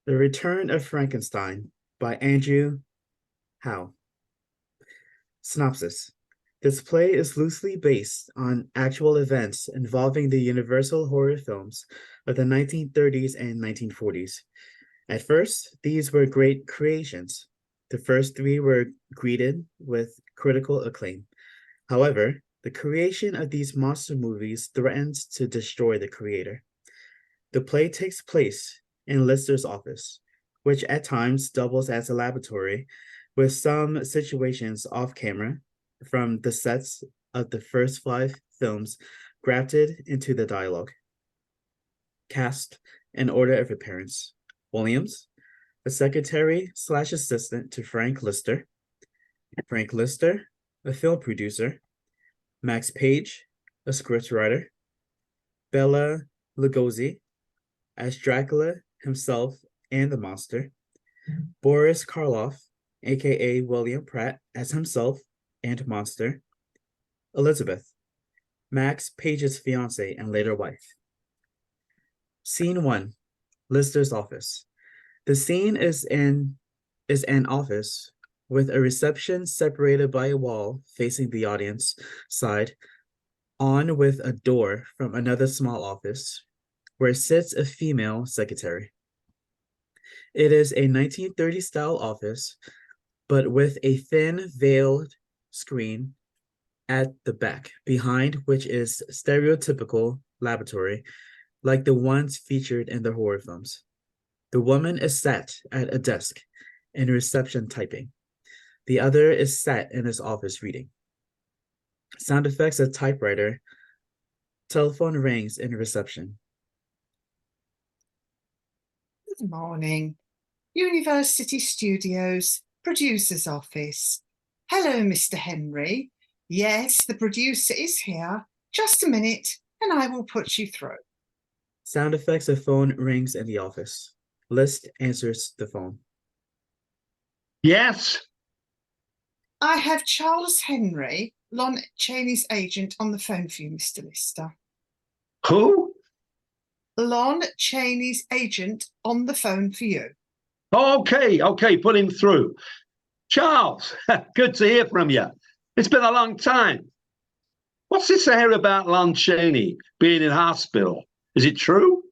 The Return of Frankenstein by Andrew Howe. Synopsis. This play is loosely based on actual events involving the Universal horror films of the 1930s and 1940s. At first, these were great creations. The first three were greeted with critical acclaim. However, the creation of these monster movies threatens to destroy the creator. The play takes place in Lister's office, which at times doubles as a laboratory, with some situations off camera from the sets of the first five films grafted into the dialogue. Cast in order of appearance: Williams, a secretary/assistant to Frank Lister; Frank Lister, a film producer; Max Page, a scriptwriter; Bela Lugosi as Dracula himself and the monster; Boris Karloff, aka William Pratt, as himself and monster; Elizabeth, Max Page's fiancée and later wife. Scene 1. Lister's office. The scene is an office with a reception separated by a wall facing the audience side, on with a door from another small office, where sits a female secretary. It is a 1930s style office, but with a thin veiled screen at the back, behind which is stereotypical laboratory, like the ones featured in the horror films. The woman is sat at a desk in reception typing. The other is sat in his office reading. Sound effects of typewriter. Telephone rings in reception. Good morning. University Studios, producer's office. Hello, Mr. Henry. Yes, the producer is here. Just a minute, and I will put you through. Sound effects of phone rings in the office. List answers the phone. Yes. I have Charles Henry, Lon Chaney's agent, on the phone for you, Mr. Lister. Who? Lon Chaney's agent on the phone for you. Okay, put him through. Charles, good to hear from you. It's been a long time. What's this I hear about Lon Chaney being in hospital? Is it true?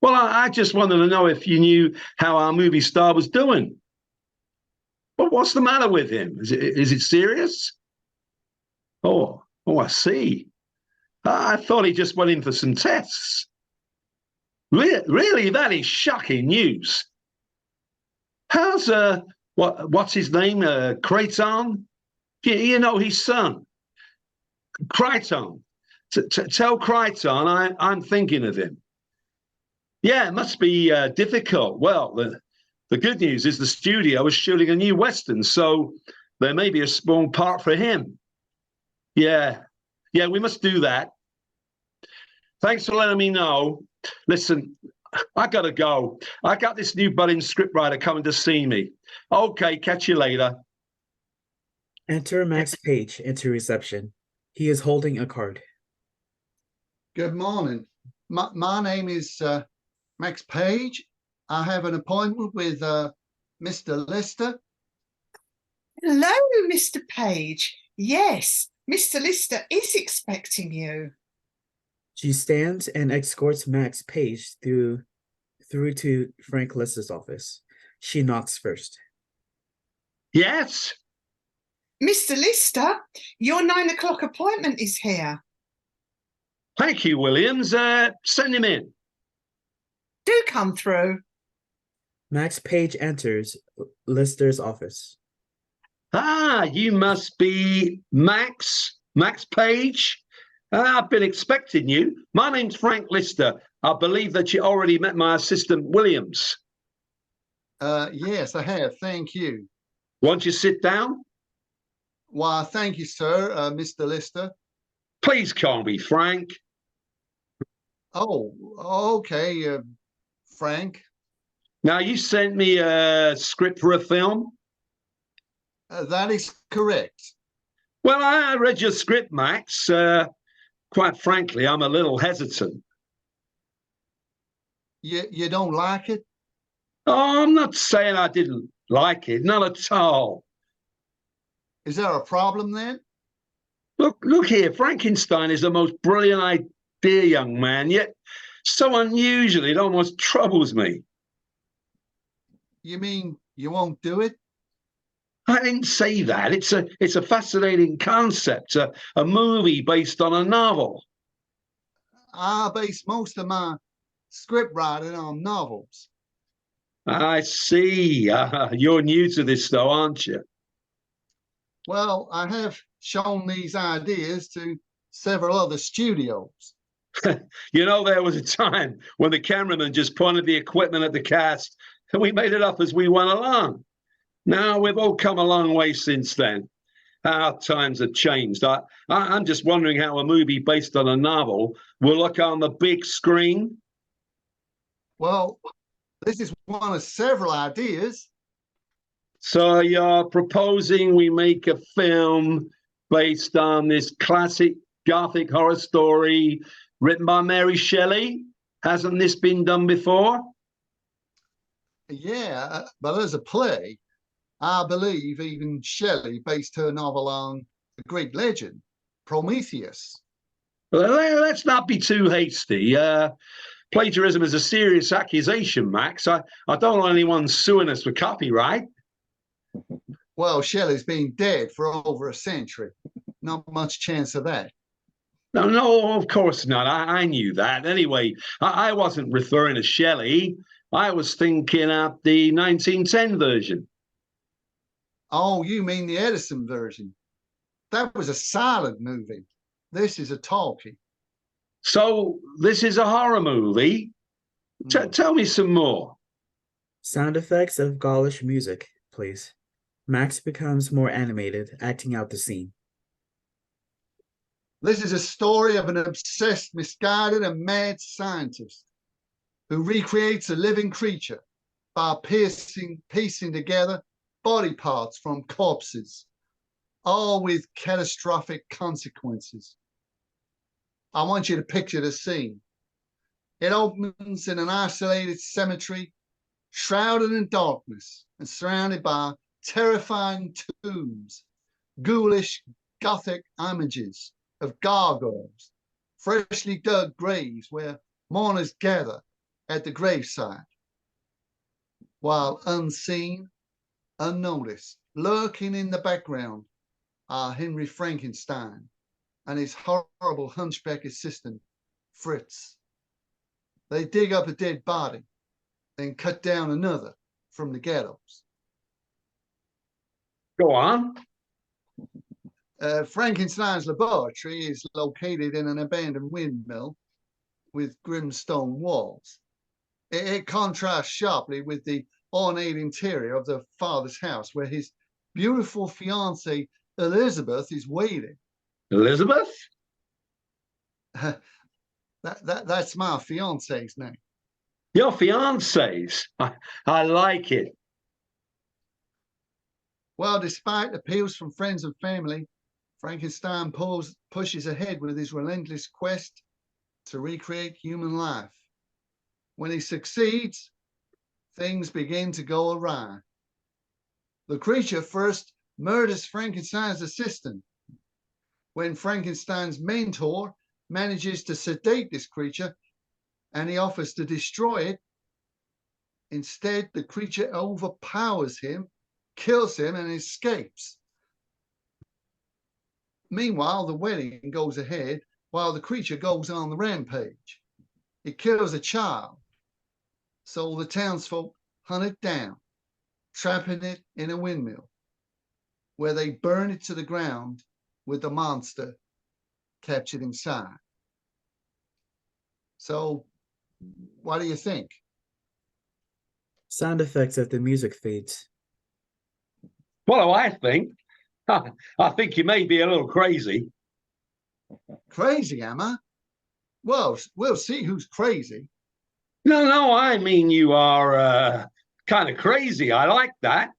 Well, I just wanted to know if you knew how our movie star was doing. But what's the matter with him? Is it serious? Oh, I see. I thought he just went in for some tests. Really, that is shocking news. How's what's his name? Creighton? You know his son. Creighton. Tell Creighton I'm thinking of him. Yeah, it must be difficult. Well, the good news is the studio is shooting a new Western, so there may be a small part for him. Yeah, we must do that. Thanks for letting me know. Listen, I gotta go. I got this new budding scriptwriter coming to see me. Okay, catch you later. Enter Max Page into reception. He is holding a card. Good morning. My name is Max Page. I have an appointment with Mr. Lister. Hello, Mr. Page. Yes, Mr. Lister is expecting you. She stands and escorts Max Page through to Frank Lister's office. She knocks first. Yes? Mr. Lister, your 9 o'clock appointment is here. Thank you, Williams. Send him in. Do come through. Max Page enters Lister's office. Ah, you must be Max Page. I've been expecting you. My name's Frank Lister. I believe that you already met my assistant, Williams. Yes, I have. Thank you. Won't you sit down? Why, thank you, sir, Mr. Lister. Please call me Frank. Oh, okay, Frank. Now, you sent me a script for a film? That is correct. Well, I read your script, Max. Quite frankly, I'm a little hesitant. You don't like it? Oh, I'm not saying I didn't like it, not at all. Is there a problem then? Look here, Frankenstein is the most brilliant idea, young man, yet so unusual it almost troubles me. You mean you won't do it? I didn't say that. It's a fascinating concept, a movie based on a novel. I base most of my script writing on novels. I see. You're new to this, though, aren't you? Well, I have shown these ideas to several other studios. You know, there was a time when the cameraman just pointed the equipment at the cast and we made it up as we went along. Now, we've all come a long way since then. Our times have changed. I'm just wondering how a movie based on a novel will look on the big screen. Well, this is one of several ideas. So you're proposing we make a film based on this classic Gothic horror story written by Mary Shelley? Hasn't this been done before? Yeah, but as a play, I believe even Shelley based her novel on the Greek legend, Prometheus. Well, let's not be too hasty. Plagiarism is a serious accusation, Max. I don't want anyone suing us for copyright. Well, Shelley's been dead for over a century. Not much chance of that. No, of course not. I knew that. Anyway, I wasn't referring to Shelley. I was thinking of the 1910 version. Oh, you mean the Edison version? That was a silent movie. This is a talkie. So this is a horror movie? Tell me some more. Sound effects of Gaulish music, please. Max becomes more animated, acting out the scene. This is a story of an obsessed, misguided, and mad scientist who recreates a living creature by piecing together body parts from corpses, all with catastrophic consequences. I want you to picture the scene. It opens in an isolated cemetery, shrouded in darkness and surrounded by terrifying tombs, ghoulish Gothic images of gargoyles, freshly dug graves where mourners gather at the graveside, while unseen, unnoticed, lurking in the background are Henry Frankenstein and his horrible hunchback assistant, Fritz. They dig up a dead body, then cut down another from the ghettos. Go on. Frankenstein's laboratory is located in an abandoned windmill with grim stone walls. It contrasts sharply with the ornate interior of the father's house, where his beautiful fiancée Elizabeth is waiting. Elizabeth? That's my fiancée's name. Your fiancé's? I like it. Well, despite appeals from friends and family, Frankenstein pushes ahead with his relentless quest to recreate human life. When he succeeds, things begin to go awry. The creature first murders Frankenstein's assistant. When Frankenstein's mentor manages to sedate this creature and he offers to destroy it, instead the creature overpowers him, kills him, and escapes. Meanwhile, the wedding goes ahead while the creature goes on the rampage. It kills a child, so the townsfolk hunt it down, trapping it in a windmill, where they burn it to the ground with the monster captured inside. So, what do you think? Sound effects of the music fades. What do I think? I think you may be a little crazy. Crazy, am I? Well, we'll see who's crazy. No, I mean you are kind of crazy. I like that.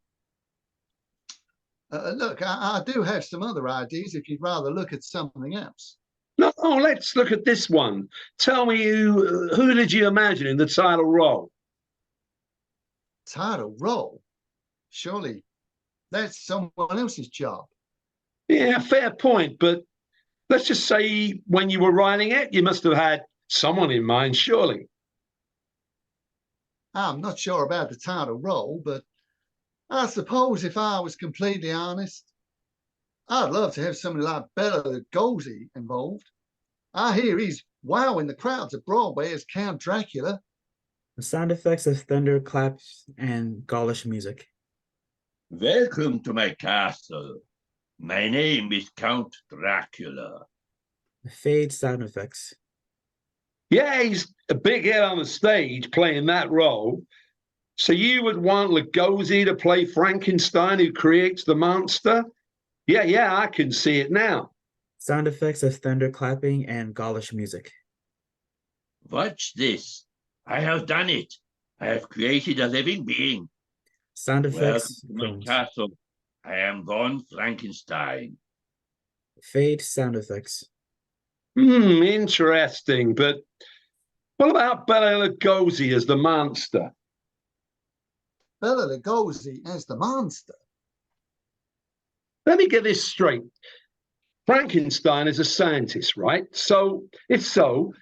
Look, I do have some other ideas if you'd rather look at something else. No, let's look at this one. Tell me, who did you imagine in the title role? title role? Surely that's someone else's job. Yeah, fair point. But let's just say when you were writing it, you must have had someone in mind, surely. I'm not sure about the title role, but I suppose if I was completely honest, I'd love to have somebody like Bela Lugosi involved. I hear he's wowing the crowds at Broadway as Count Dracula. The sound effects of thunder, claps, and Gaulish music. Welcome to my castle. My name is Count Dracula. The fade sound effects. Yeah, he's a big hit on the stage playing that role. So you would want Lugosi to play Frankenstein who creates the monster? Yeah, I can see it now. Sound effects of thunder clapping and Gaulish music. Watch this. I have done it. I have created a living being. Sound Welcome effects. to my Films. castle. I am Von Frankenstein. Fade sound effects. Interesting. But what about Bela Lugosi as the monster? Bela Lugosi as the monster. Let me get this straight. Frankenstein is a scientist, right? So, if so,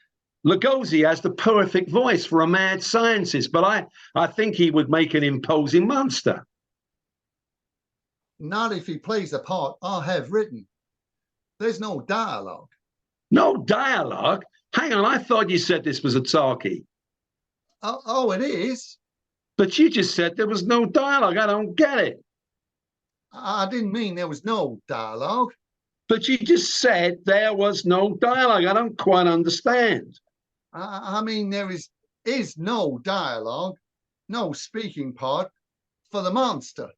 Lugosi has the perfect voice for a mad scientist, but I think he would make an imposing monster. Not if he plays the part I have written. There's no dialogue. No dialogue? Hang on, I thought you said this was a talkie. Oh, it is? But you just said there was no dialogue. I don't get it. I didn't mean there was no dialogue. But you just said there was no dialogue. I don't quite understand. I mean, there is no dialogue, no speaking part for the monster.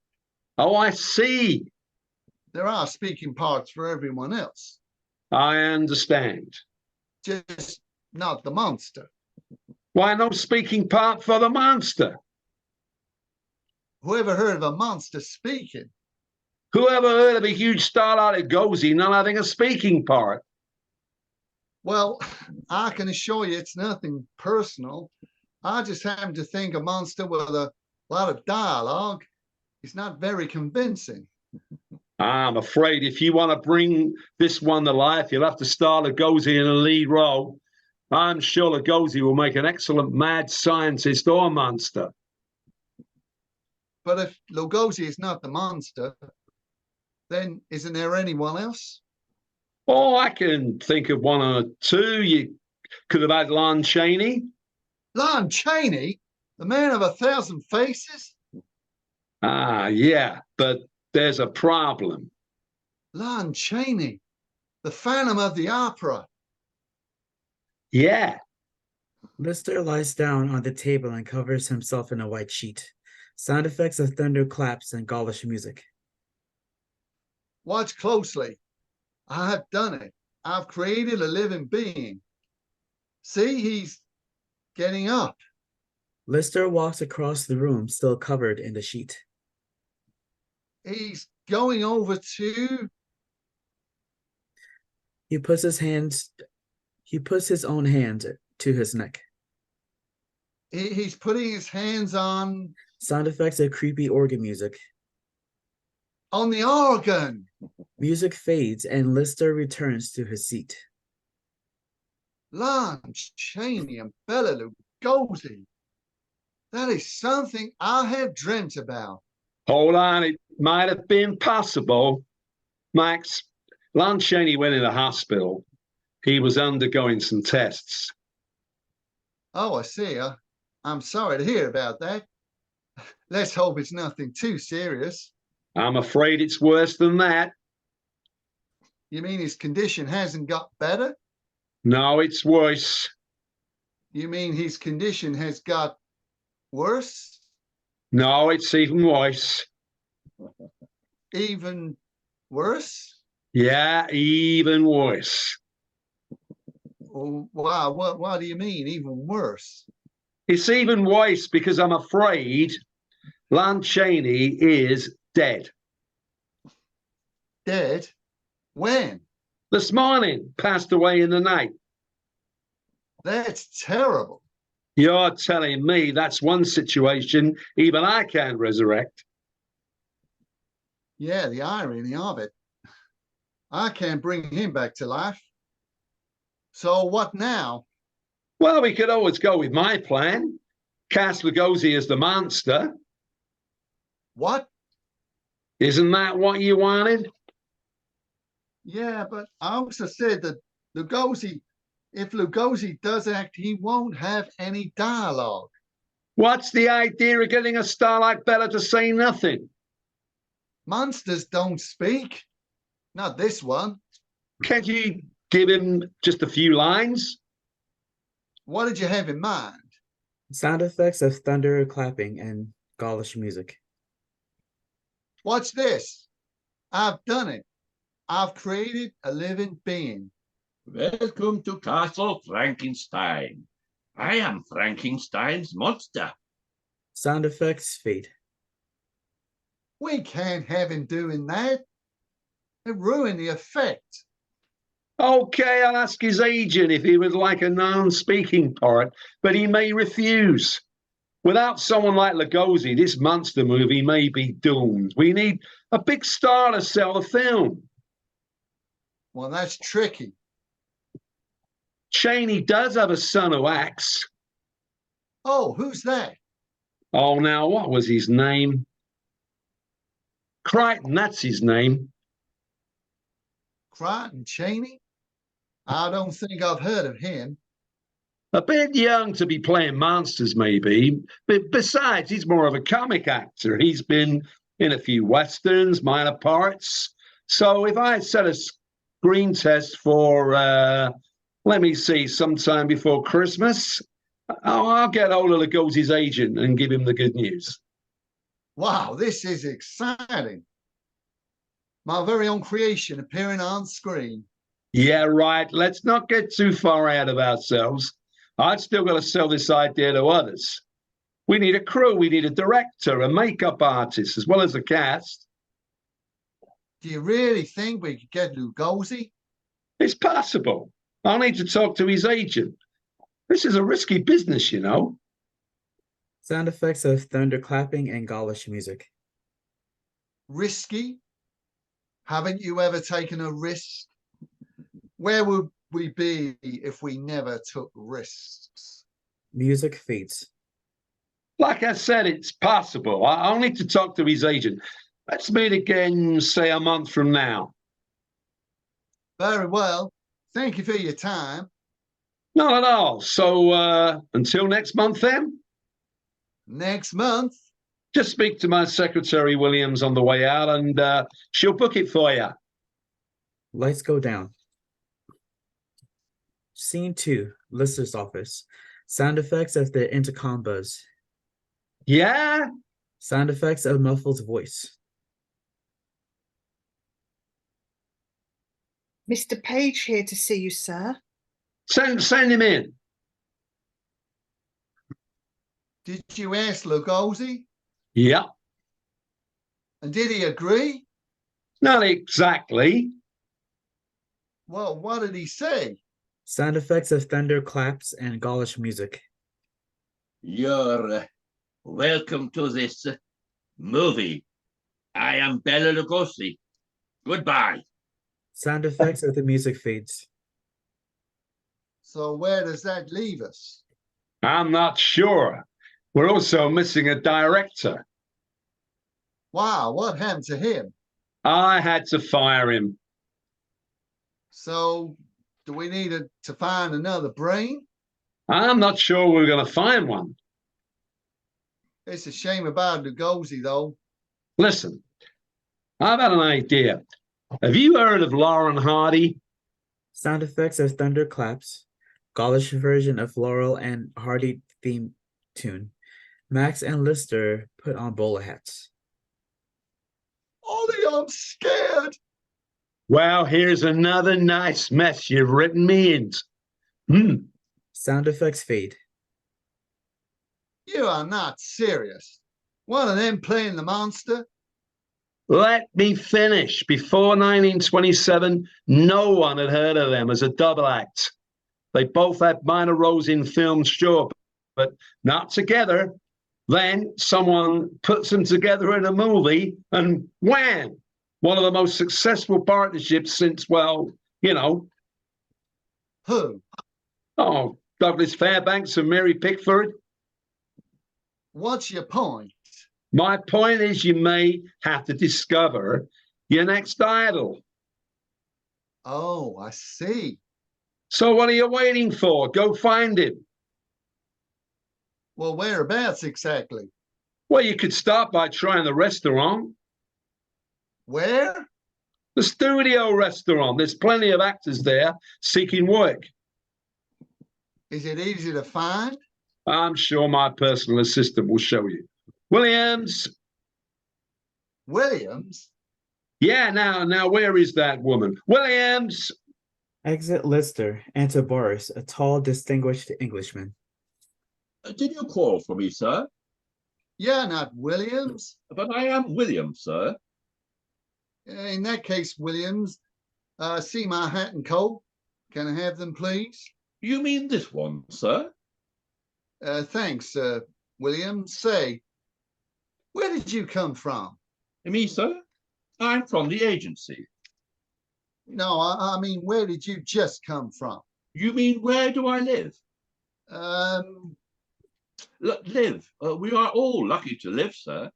Oh, I see. There are speaking parts for everyone else, I understand. just not the monster. Why no speaking part for the monster? Whoever heard of a monster speaking? Whoever heard of a huge star like Lugosi not having a speaking part? Well, I can assure you it's nothing personal. I just happen to think a monster with a lot of dialogue is not very convincing. I'm afraid if you want to bring this one to life, you'll have to star Lugosi in a lead role. I'm sure Lugosi will make an excellent mad scientist or monster. But if Lugosi is not the monster, then isn't there anyone else? Oh, I can think of one or two. You could have had Lon Chaney. Lon Chaney, the man of 1,000 faces? Yeah, but there's a problem. Lon Chaney, the Phantom of the Opera. Yeah. Lister lies down on the table and covers himself in a white sheet. Sound effects of thunder, claps, and Gaulish music. Watch closely. I have done it. I've created a living being. See, he's getting up. Lister walks across the room, still covered in the sheet. He's going over to... He puts his own hand to his neck. He's putting his hands on... Sound effects of creepy organ music. On the organ. Music fades and Lister returns to his seat. Lon Chaney and Bela Lugosi. That is something I have dreamt about. Hold on, it might have been possible. Max, Lon Chaney went in the hospital. He was undergoing some tests. Oh, I see. I'm sorry to hear about that. Let's hope it's nothing too serious. I'm afraid it's worse than that. You mean his condition hasn't got better? No, it's worse. You mean his condition has got worse? No, it's even worse. Even worse? Yeah, even worse. Wow, what do you mean, even worse? It's even worse because I'm afraid Lon Chaney is dead. Dead? When? This morning, passed away in the night. That's terrible. You're telling me that's one situation even I can't resurrect. Yeah, the irony of it. I can't bring him back to life. So what now? Well, we could always go with my plan. Cast Lugosi as the monster. What? Isn't that what you wanted? Yeah, but I also said that Lugosi, if Lugosi does act, he won't have any dialogue. What's the idea of getting a star like Bella to say nothing? Monsters don't speak. Not this one. Can't you give him just a few lines? What did you have in mind? Sound effects of thunder clapping and Gaulish music. Watch this. I've done it. I've created a living being. Welcome to Castle Frankenstein. I am Frankenstein's monster. Sound effects fade. We can't have him doing that. It ruined the effect. Okay, I'll ask his agent if he would like a non-speaking part, but he may refuse. Without someone like Lugosi, this monster movie may be doomed. We need a big star to sell the film. Well, that's tricky. Cheney does have a son who acts. Oh, who's that? Oh, now, what was his name? Crichton, that's his name. Crichton Cheney? I don't think I've heard of him. A bit young to be playing monsters, maybe. But besides, he's more of a comic actor. He's been in a few westerns, minor parts. So if I set a screen test for, let me see, sometime before Christmas, I'll get hold of Lugosi's agent and give him the good news. Wow, this is exciting. My very own creation appearing on screen. Yeah, right. Let's not get too far out of ourselves. I've still got to sell this idea to others. We need a crew. We need a director, a makeup artist, as well as a cast. Do you really think we could get Lugosi? It's possible. I'll need to talk to his agent. This is a risky business, you know. Sound effects of thunder clapping and Gaulish music. Risky? Haven't you ever taken a risk? Where would we be if we never took risks? Music fades. Like I said, it's possible. I'll need to talk to his agent. Let's meet again, say a month from now. Very well. Thank you for your time. Not at all. So until next month then? Next month? Just speak to my secretary, Williams, on the way out, and she'll book it for you. Lights go down. Scene 2, Lister's office. Sound effects of the intercom buzz. Yeah? Sound effects of muffled voice. Mr. Page here to see you, sir. Send him in. Did you ask Lugosi? Yeah. And did he agree? Not exactly. Well, what did he say? Sound effects of thunder claps and Gaulish music. You're welcome to this movie. I am Bela Lugosi. Goodbye. Sound effects of the music fades. So where does that leave us? I'm not sure. We're also missing a director. Wow, what happened to him? I had to fire him. So do we need to find another brain? I'm not sure we're going to find one. It's a shame about Lugosi, though. Listen, I've had an idea. Have you heard of Lauren Hardy? Sound effects of thunder claps. Gaulish version of Laurel and Hardy theme tune. Max and Lister put on bowler hats. Ollie, I'm scared. Well, here's another nice mess you've written me into. Sound effects fade. You are not serious. One of them playing the monster? Let me finish. Before 1927, no one had heard of them as a double act. They both had minor roles in films, sure, but not together. Then someone puts them together in a movie and wham, one of the most successful partnerships since, well, you know, Who? oh, Douglas Fairbanks and Mary Pickford. What's your point? My point is you may have to discover your next idol. Oh, I see. So what are you waiting for? Go find him. Well, whereabouts exactly? Well, you could start by trying the restaurant, Where? the studio restaurant. There's plenty of actors there seeking work. Is it easy to find? I'm sure my personal assistant will show you. Williams. Williams? Yeah, now, where is that woman? Williams. Exit Lister, enter Boris, a tall, distinguished Englishman. Did you call for me, sir? You're not Williams. But I am William, sir. In that case, Williams, see my hat and coat. Can I have them, please? You mean this one, sir? Thanks, Williams. Say, where did you come from? Me, sir? I'm from the agency. No, I mean, where did you just come from? You mean where do I live? Live. We are all lucky to live, sir.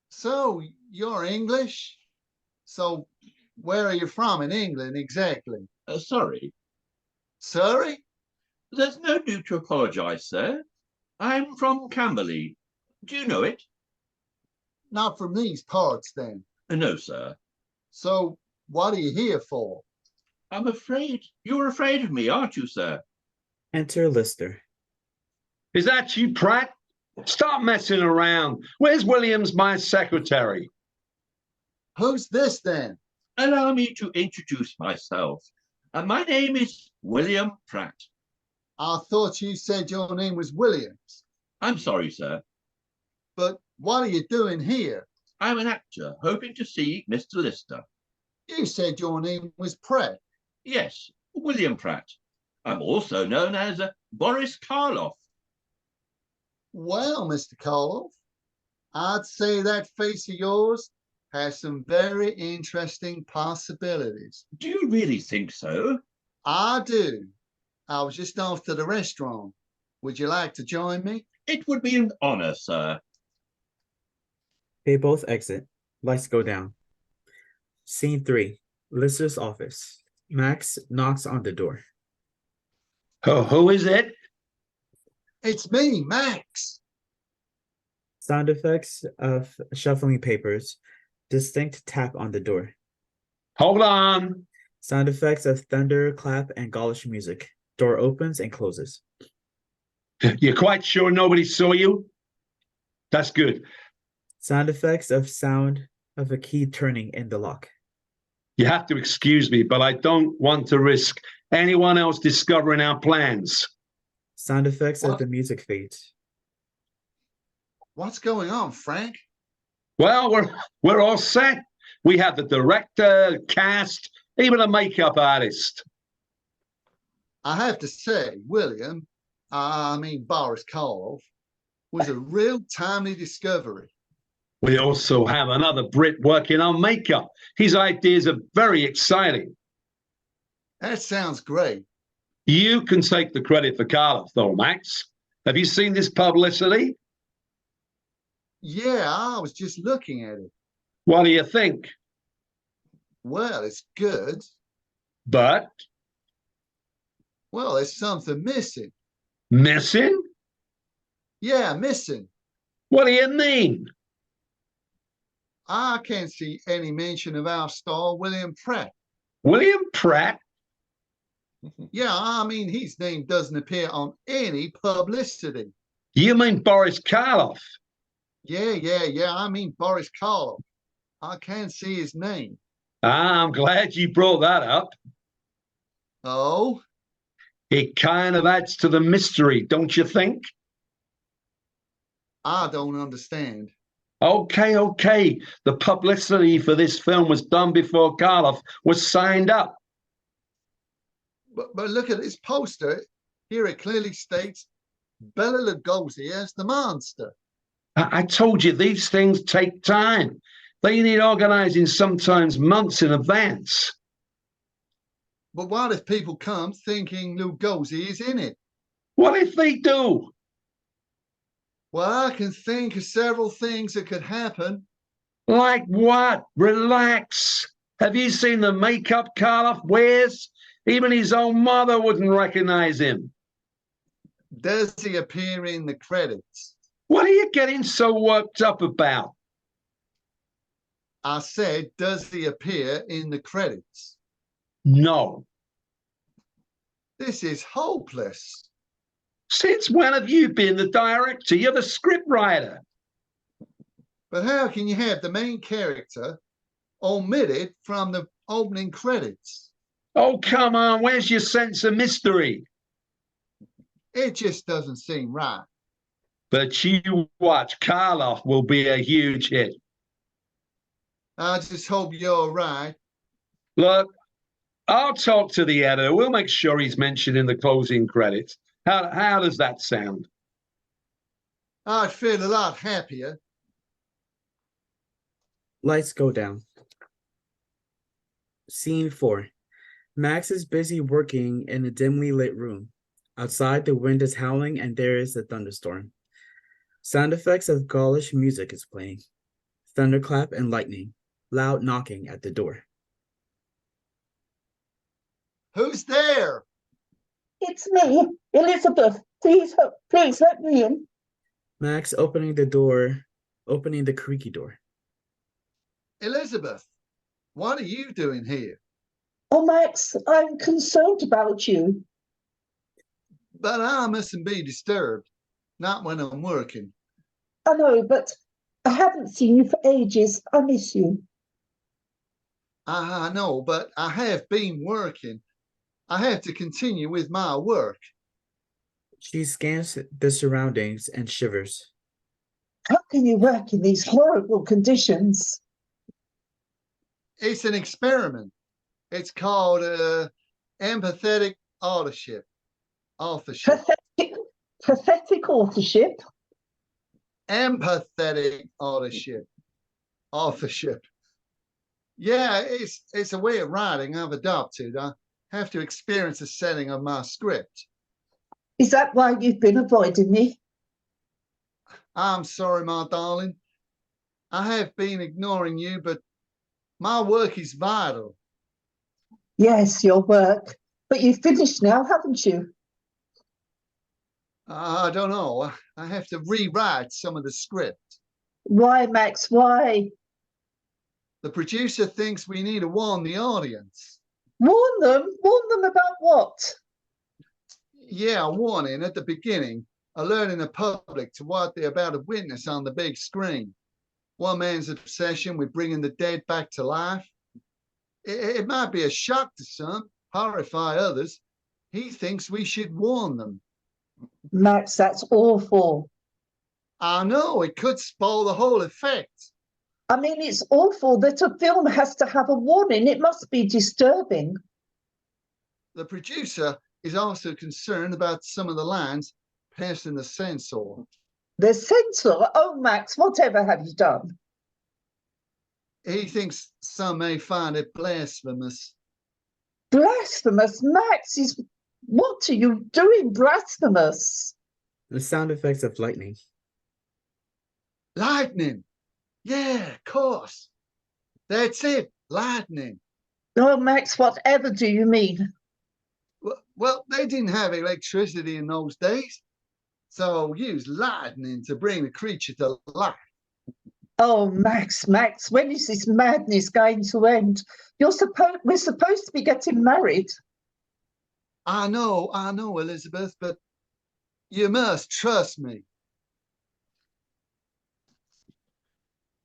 So you're English? So where are you from in England exactly? Sorry. Surrey? There's no need to apologise, sir. I'm from Camberley. Do you know it? Not from these parts, then. No, sir. So what are you here for? I'm afraid. You're afraid of me, aren't you, sir? Enter Lister. Is that you, Pratt? Stop messing around. Where's Williams, my secretary? Who's this, then? Allow me to introduce myself. My name is William Pratt. I thought you said your name was Williams. I'm sorry, sir. But what are you doing here? I'm an actor hoping to see Mr. Lister. You said your name was Pratt. Yes, William Pratt. I'm also known as Boris Karloff. Well, Mr. Karloff, I'd say that face of yours has some very interesting possibilities. Do you really think so? I do. I was just off to the restaurant. Would you like to join me? It would be an honour, sir. They both exit. Lights go down. Scene 3. Lister's office. Max knocks on the door. Oh, who is it? It's me, Max. Sound effects of shuffling papers. Distinct tap on the door. Hold on. Sound effects of thunder, clap, and Gaulish music. Door opens and closes. You're quite sure nobody saw you? That's good. Sound effects of sound of a key turning in the lock. You have to excuse me, but I don't want to risk anyone else discovering our plans. Sound effects of What? the music fades. What's going on, Frank? Well, we're all set. We have the director, cast, even a makeup artist. I have to say, William, Boris Karloff, was a real timely discovery. We also have another Brit working on makeup. His ideas are very exciting. That sounds great. You can take the credit for Karloff, though, Max. Have you seen this publicity? Yeah, I was just looking at it. What do you think? Well, it's good. But Well, there's something missing. missing? Yeah, missing. What do you mean? I can't see any mention of our star, William Pratt. William Pratt? Yeah, his name doesn't appear on any publicity. You mean Boris Karloff? Yeah, Boris Karloff. I can't see his name. I'm glad you brought that up. Oh, It kind of adds to the mystery, don't you think? I don't understand. Okay. The publicity for this film was done before Karloff was signed up. But look at this poster. Here it clearly states Bela Lugosi as the monster. I told you these things take time. They need organising sometimes months in advance. But what if people come thinking Lugosi is in it? What if they do? Well, I can think of several things that could happen. Like what? Relax. Have you seen the makeup Karloff wears? Even his own mother wouldn't recognize him. Does he appear in the credits? What are you getting so worked up about? I said, does he appear in the credits? No. This is hopeless. Since when have you been the director? You're the scriptwriter. But how can you have the main character omitted from the opening credits? Oh, come on. Where's your sense of mystery? It just doesn't seem right. But you watch, Karloff will be a huge hit. I just hope you're right. Look, I'll talk to the editor. We'll make sure he's mentioned in the closing credits. How does that sound? I'd feel a lot happier. Lights go down. Scene 4. Max is busy working in a dimly lit room. Outside, the wind is howling and there is a thunderstorm. Sound effects of Gaulish music is playing. Thunderclap and lightning. Loud knocking at the door. Who's there? It's me, Elizabeth. Please let me in. Max opening the creaky door. Elizabeth, what are you doing here? Oh, Max, I'm concerned about you. But I mustn't be disturbed, not when I'm working. I know, but I haven't seen you for ages. I miss you. I know, but I have been working. I have to continue with my work. She scans the surroundings and shivers. How can you work in these horrible conditions? It's an experiment. It's called empathetic authorship. Pathetic authorship? Empathetic authorship. Yeah, it's a way of writing I've adopted. I have to experience the setting of my script. Is that why you've been avoiding me? I'm sorry, my darling. I have been ignoring you, but my work is vital. Yes, your work. But you've finished now, haven't you? I don't know. I have to rewrite some of the script. Why, Max, why? The producer thinks we need to warn the audience. Warn them? Warn them about what? Yeah, a warning at the beginning, alerting the public to what they're about to witness on the big screen. One man's obsession with bringing the dead back to life. It might be a shock to some, horrify others. He thinks we should warn them. Max, that's awful. I know, it could spoil the whole effect. I mean, it's awful that a film has to have a warning. It must be disturbing. The producer is also concerned about some of the lines passing the censor. The censor? Oh, Max, whatever have you done? He thinks some may find it blasphemous. Blasphemous? Max, what are you doing blasphemous? The sound effects of lightning. Lightning! Yeah, of course. That's it, lightning. Oh, Max, whatever do you mean? Well, they didn't have electricity in those days, so use lightning to bring the creature to life. Oh, Max, when is this madness going to end? We're supposed to be getting married. I know, Elizabeth, but you must trust me.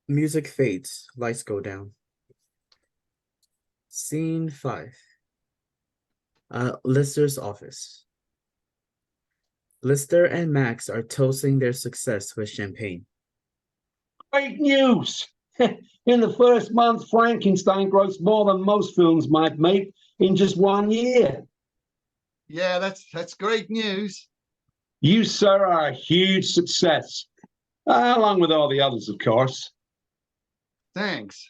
Music fades. Lights go down. Scene 5. Lister's office. Lister and Max are toasting their success with champagne. Great news! In the first month, Frankenstein grossed more than most films might make in just 1 year. Yeah, that's great news. You, sir, are a huge success, along with all the others, of course. Thanks.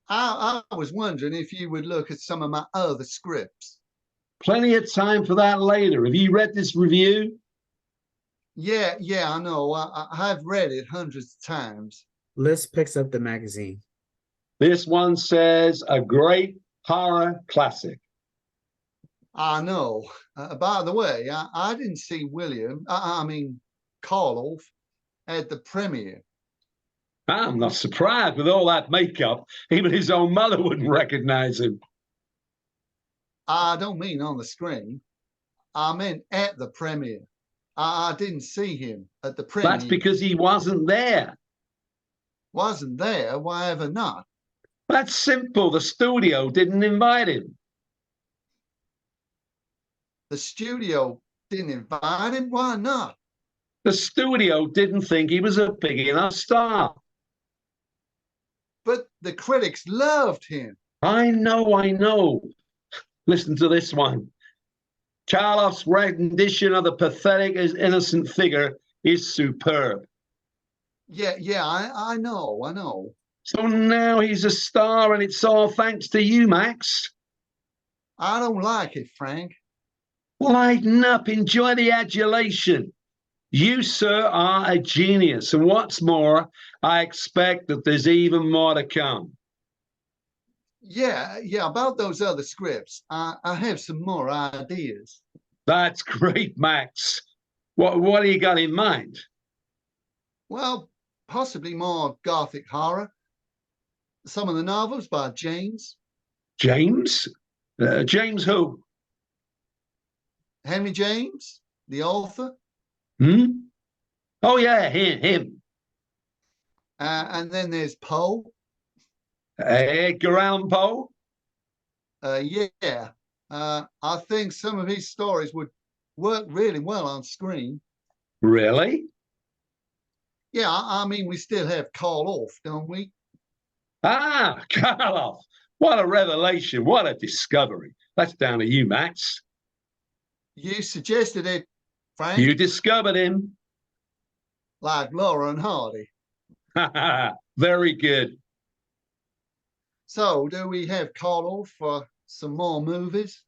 I was wondering if you would look at some of my other scripts. Plenty of time for that later. Have you read this review? Yeah, I know. I've read it hundreds of times. Liz picks up the magazine. This one says a great horror classic. I know. By the way, I didn't see Karloff at the premiere. I'm not surprised with all that makeup. Even his own mother wouldn't recognize him. I don't mean on the screen. I meant at the premiere. I didn't see him at the premiere. That's because he wasn't there. Wasn't there? Why ever not? That's simple. The studio didn't invite him. The studio didn't invite him? Why not? The studio didn't think he was a big enough star. But the critics loved him. I know. Listen to this one. Karloff's rendition of the pathetic as innocent figure is superb. Yeah, I know. So now he's a star, and it's all thanks to you, Max. I don't like it, Frank. Lighten up, enjoy the adulation. You, sir, are a genius, and what's more, I expect that there's even more to come. Yeah, about those other scripts, I have some more ideas. That's great, Max. What do you got in mind? Well, possibly more Gothic horror. Some of the novels by James. James? James who? Henry James, the author. Oh, yeah, him. And then there's Poe. Edgar Allan Poe? Yeah. I think some of his stories would work really well on screen. Really? Yeah, I mean, we still have Karloff, don't we? Ah, Karloff. What a revelation. What a discovery. That's down to you, Max. You suggested it, Frank. You discovered him. Like Laura and Hardy. Very good. So, do we have Karloff for some more movies?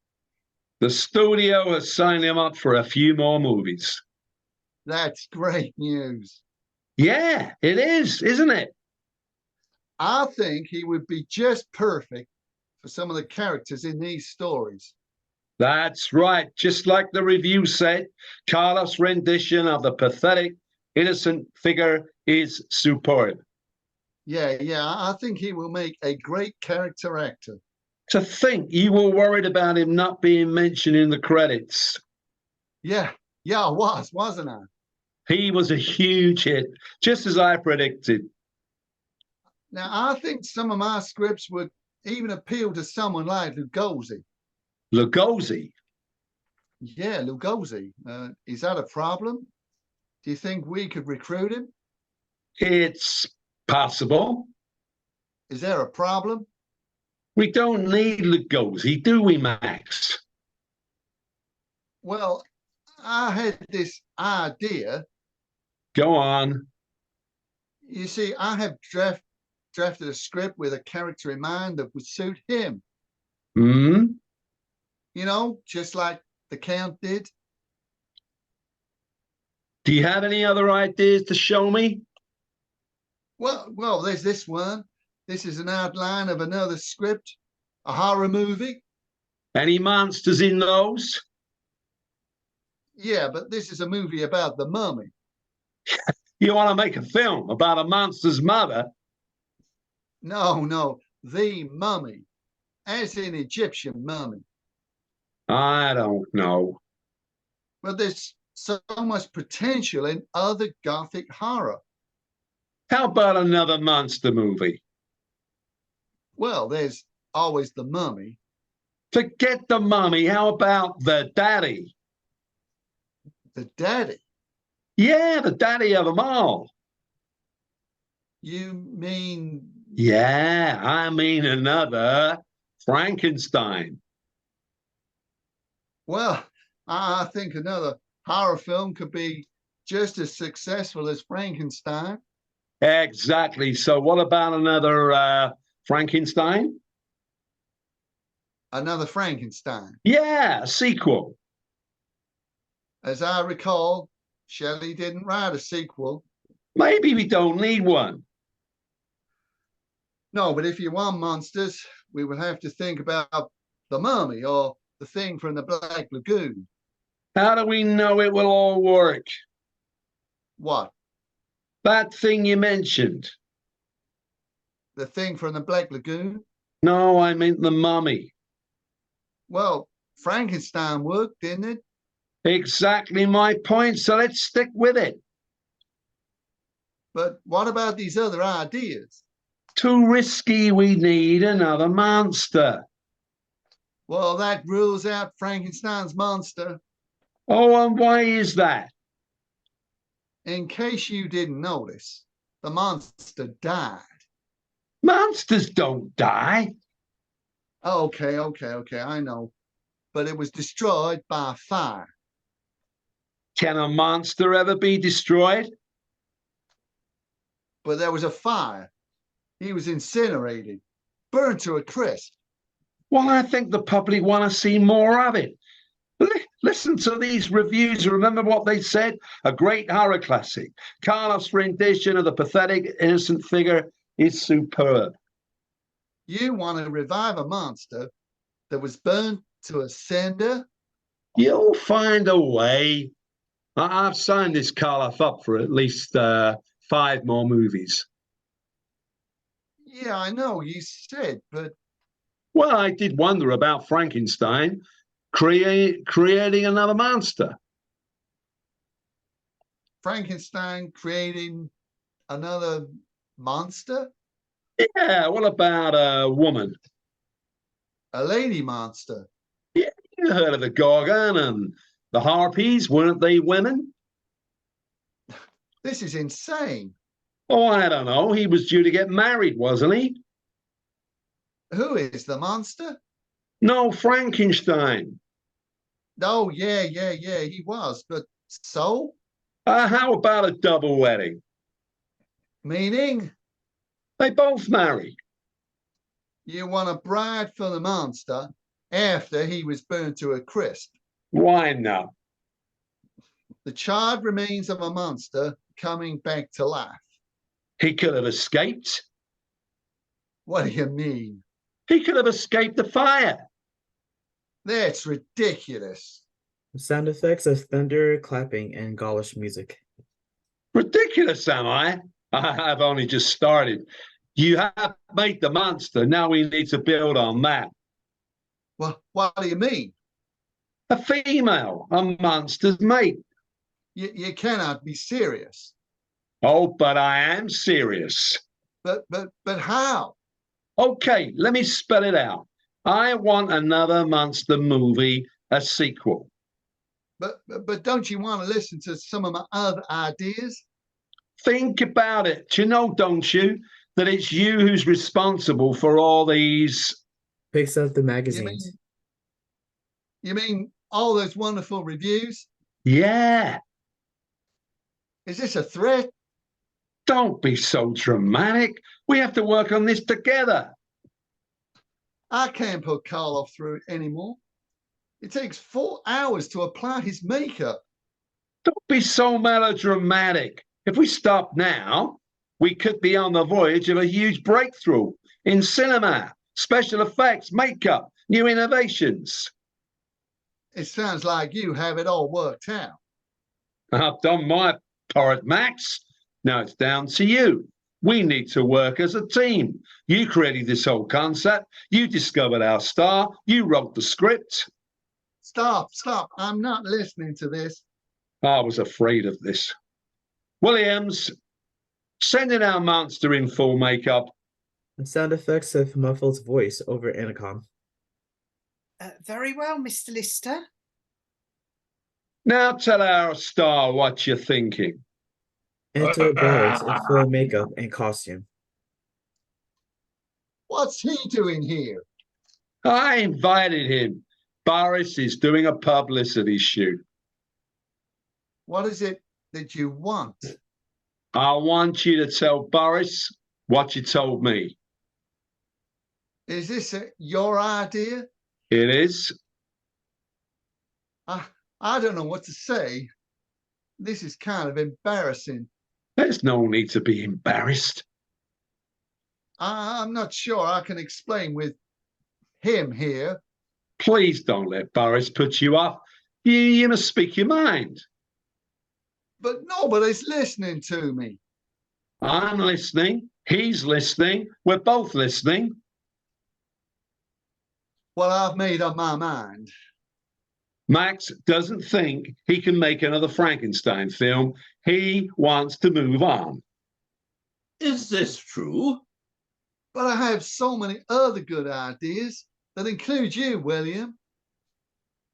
The studio has signed him up for a few more movies. That's great news. Yeah, it is, isn't it? I think he would be just perfect for some of the characters in these stories. That's right. Just like the review said, Karloff's rendition of the pathetic, innocent figure is superb. Yeah, I think he will make a great character actor. To think you were worried about him not being mentioned in the credits. Yeah, I wasn't I? He was a huge hit, just as I predicted. Now, I think some of my scripts would even appeal to someone like Lugosi. Lugosi? Yeah, Lugosi. Is that a problem? Do you think we could recruit him? It's possible. Is there a problem? We don't need Lugosi, do we, Max? Well, I had this idea. Go on. You see, I have drafted a script with a character in mind that would suit him. You know, just like the Count did. Do you have any other ideas to show me? Well, there's this one. This is an outline of another script, a horror movie. Any monsters in those? Yeah, but this is a movie about the mummy. You want to make a film about a monster's mother? No, the mummy, as in Egyptian mummy. I don't know. Well, there's so much potential in other Gothic horror. How about another monster movie? Well, there's always the mummy. Forget the mummy. How about the daddy? The daddy? Yeah, the daddy of them all. You mean? Yeah, I mean another Frankenstein. Well, I think another horror film could be just as successful as Frankenstein. Exactly. So what about another Frankenstein? Another Frankenstein. Yeah, a sequel. As I recall, Shelley didn't write a sequel. Maybe we don't need one. No, but if you want monsters, we will have to think about the mummy or the thing from the Black Lagoon. How do we know it will all work? What? That thing you mentioned. The thing from the Black Lagoon? No, I meant the mummy. Well, Frankenstein worked, didn't it? Exactly my point, so let's stick with it. But what about these other ideas? Too risky, we need another monster. Well, that rules out Frankenstein's monster. Oh, and why is that? In case you didn't notice, the monster died. Monsters don't die. Okay, I know. But it was destroyed by fire. Can a monster ever be destroyed? But there was a fire. He was incinerated, burned to a crisp. Well, I think the public want to see more of it. Listen to these reviews. Remember what they said? A great horror classic. Carlos' rendition of the pathetic, innocent figure is superb. You want to revive a monster that was burned to a cinder? You'll find a way. I've signed this Carlos up for at least 5 more movies. Yeah, I know, you said, but... Well, I did wonder about Frankenstein creating another monster. Frankenstein creating another monster? Yeah, what about a woman? A lady monster? Yeah, you heard of the Gorgon and the Harpies, weren't they women? This is insane. Oh, I don't know. He was due to get married, wasn't he? Who is the monster? No, Frankenstein. Oh, yeah, he was. But so? How about a double wedding? Meaning? They both marry. You want a bride for the monster after he was burned to a crisp? Why not? The charred remains of a monster coming back to life. He could have escaped. What do you mean? He could have escaped the fire. That's ridiculous. Sound effects of thunder, clapping, and Gaulish music. Ridiculous, am I? I've only just started. You have made the monster. Now we need to build on that. Well, what do you mean? A female, a monster's mate. You cannot be serious. Oh, but I am serious. But how? Okay, let me spell it out. I want another monster movie, a sequel. But don't you want to listen to some of my other ideas? Think about it. You know, don't you, that it's you who's responsible for all these... Picks up the magazines. You mean all those wonderful reviews? Yeah. Is this a threat? Don't be so dramatic. We have to work on this together. I can't put Carlo through it anymore. It takes 4 hours to apply his makeup. Don't be so melodramatic. If we stop now, we could be on the voyage of a huge breakthrough in cinema, special effects, makeup, new innovations. It sounds like you have it all worked out. I've done my part, Max. Now it's down to you. We need to work as a team. You created this whole concept. You discovered our star. You wrote the script. Stop. I'm not listening to this. I was afraid of this. Williams, send in our monster in full makeup. And sound effects of Muffled's voice over intercom. Very well, Mr. Lister. Now tell our star what you're thinking. Enter Boris in full makeup and costume. What's he doing here? I invited him. Boris is doing a publicity shoot. What is it that you want? I want you to tell Boris what you told me. Is this your idea? It is. I don't know what to say. This is kind of embarrassing. There's no need to be embarrassed. I'm not sure I can explain with him here. Please don't let Boris put you off. You must speak your mind. But nobody's listening to me. I'm listening. He's listening. We're both listening. Well, I've made up my mind. Max doesn't think he can make another Frankenstein film. He wants to move on. Is this true? But I have so many other good ideas that include you, William.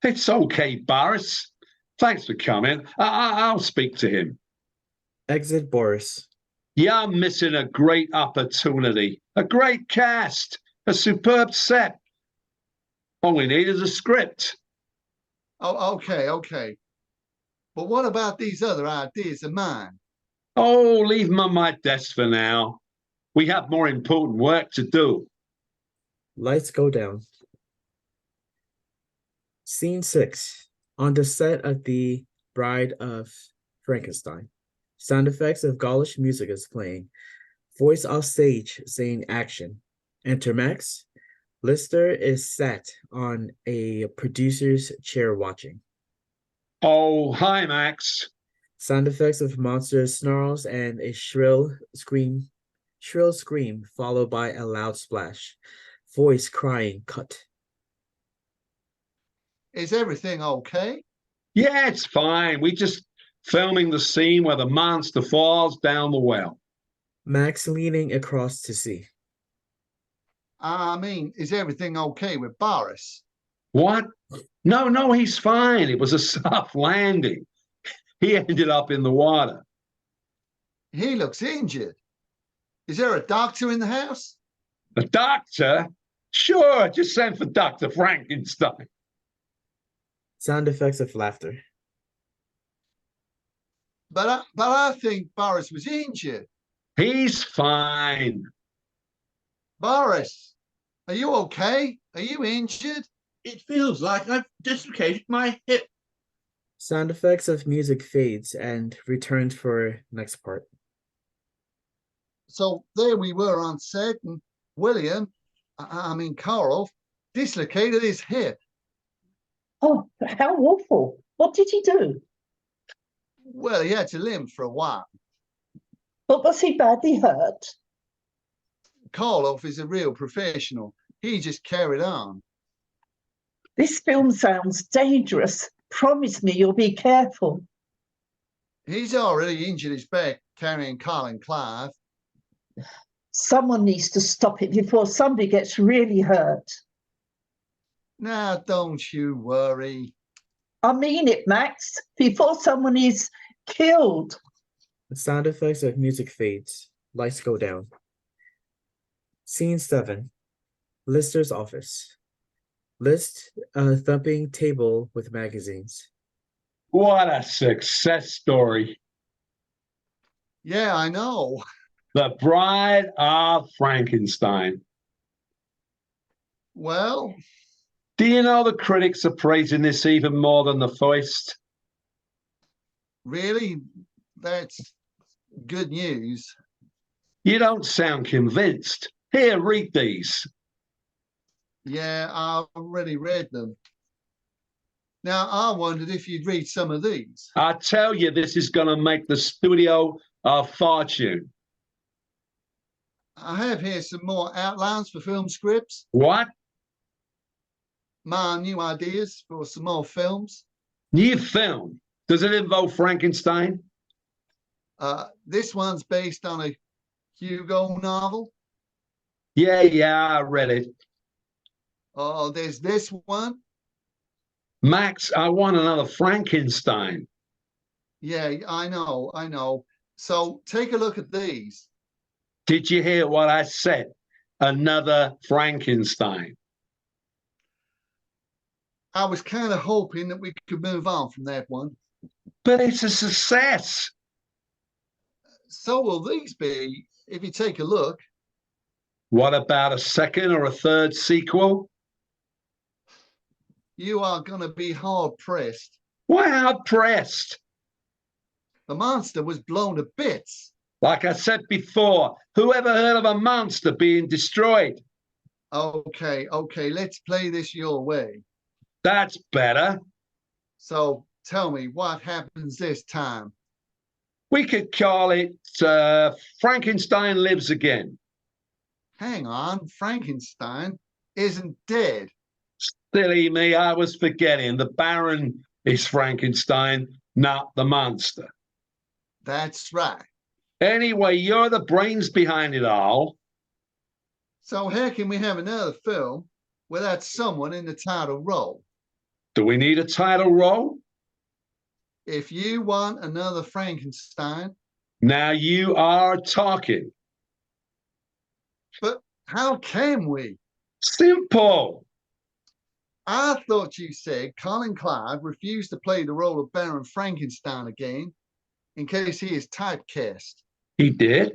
It's okay, Boris. Thanks for coming. I'll speak to him. Exit Boris. You're missing a great opportunity, a great cast, a superb set. All we need is a script. Oh, okay. But what about these other ideas of mine? Oh, leave them on my desk for now. We have more important work to do. Lights go down. Scene 6. On the set of The Bride of Frankenstein. Sound effects of Gaulish music is playing. Voice off stage saying action. Enter Max. Lister is sat on a producer's chair watching. Oh, hi, Max. Sound effects of monster snarls and a shrill scream followed by a loud splash. Voice crying cut. Is everything okay? Yeah, it's fine. We just filming the scene where the monster falls down the well. Max leaning across to see. I mean, is everything okay with Boris? What? No, he's fine. It was a soft landing. He ended up in the water. He looks injured. Is there a doctor in the house? A doctor? Sure, just send for Dr. Frankenstein. Sound effects of laughter. But I think Boris was injured. He's fine. Boris, are you okay? Are you injured? It feels like I've dislocated my hip. Sound effects of music fades and returns for next part. So there we were on set, and William, Carl, dislocated his hip. Oh, how awful. What did he do? Well, he had to limp for a while. But was he badly hurt? Karloff is a real professional. He just carried on. This film sounds dangerous. Promise me you'll be careful. He's already injured his back carrying Carl and Clive. Someone needs to stop it before somebody gets really hurt. Now, don't you worry. I mean it, Max, before someone is killed. The sound effects of music fades. Lights go down. Scene 7. Lister's office. List a thumping table with magazines. What a success story. Yeah, I know. The Bride of Frankenstein. Well, Do you know the critics are praising this even more than the first? really? That's good news. You don't sound convinced. Here, read these. Yeah, I already read them. Now, I wondered if you'd read some of these. I tell you, this is going to make the studio a fortune. I have here some more outlines for film scripts, What? my new ideas for some more films. New film? Does it involve Frankenstein? This one's based on a Hugo novel. Yeah, I read it. Oh, there's this one. Max, I want another Frankenstein. Yeah, I know. So take a look at these. Did you hear what I said? Another Frankenstein. I was kind of hoping that we could move on from that one. But it's a success. So will these be, if you take a look. What about a second or a third sequel? You are going to be hard pressed. Why hard pressed? The monster was blown to bits. Like I said before, who ever heard of a monster being destroyed? Okay, let's play this your way. That's better. So tell me what happens this time. We could call it Frankenstein Lives Again. Hang on, Frankenstein isn't dead. Silly me, I was forgetting. The Baron is Frankenstein, not the monster. That's right. Anyway, you're the brains behind it all. So how can we have another film without someone in the title role? Do we need a title role? If you want another Frankenstein. Now you are talking. But how can we? Simple. I thought you said Colin Clive refused to play the role of Baron Frankenstein again in case he is typecast. He did?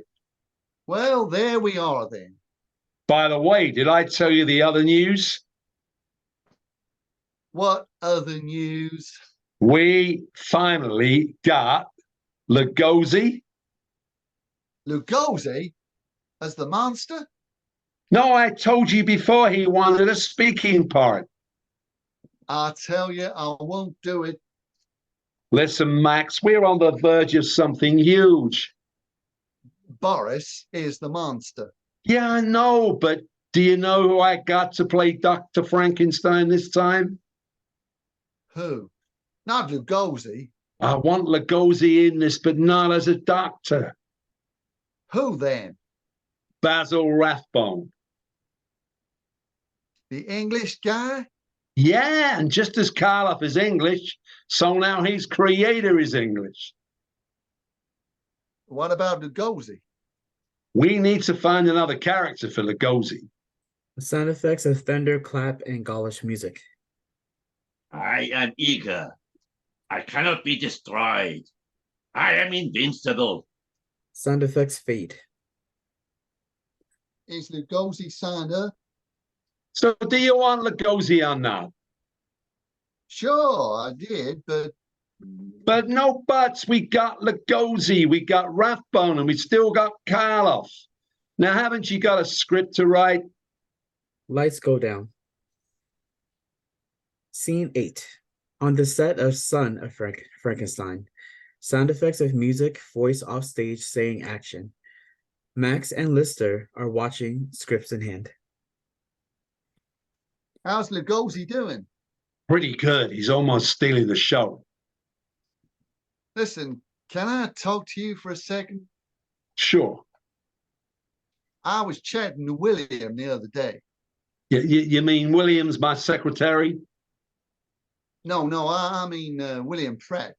Well, there we are then. By the way, did I tell you the other news? What other news? We finally got Lugosi. Lugosi as the monster? No, I told you before he wanted a speaking part. I tell you, I won't do it. Listen, Max, we're on the verge of something huge. Boris is the monster. Yeah, I know, but do you know who I got to play Dr. Frankenstein this time? Who? Not Lugosi. I want Lugosi in this, but not as a doctor. Who then? Basil Rathbone. The English guy? Yeah, and just as Karloff is English, so now his creator is English. What about Lugosi? We need to find another character for Lugosi. The sound effects of thunder, clap, and Gaulish music. I am eager. I cannot be destroyed. I am invincible. Sound effects fade. Is Lugosi signed up? So do you want Lugosi or not? Sure, I did, but But no buts. We got Lugosi, we got Rathbone, and we still got Karloff. Now, haven't you got a script to write? Lights go down. Scene 8. On the set of Son of Frankenstein. Sound effects of music, voice off stage saying action. Max and Lister are watching, scripts in hand. how's Lugosi doing? Pretty good. He's almost stealing the show. Listen, can I talk to you for a second? Sure. I was chatting to William the other day. You mean William's my secretary? No, I mean William Pratt,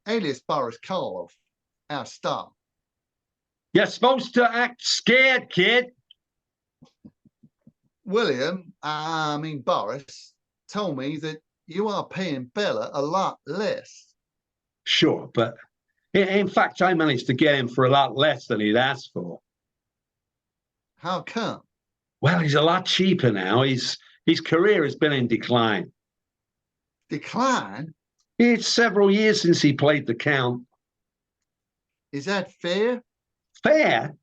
alias Boris Karloff, our star. You're supposed to act scared, kid. William, I mean Boris, told me that you are paying Bella a lot less. Sure, but in fact, I managed to get him for a lot less than he'd asked for. How come? Well, he's a lot cheaper now. His career has been in decline. Decline? It's several years since he played the Count. Is that fair? Fair?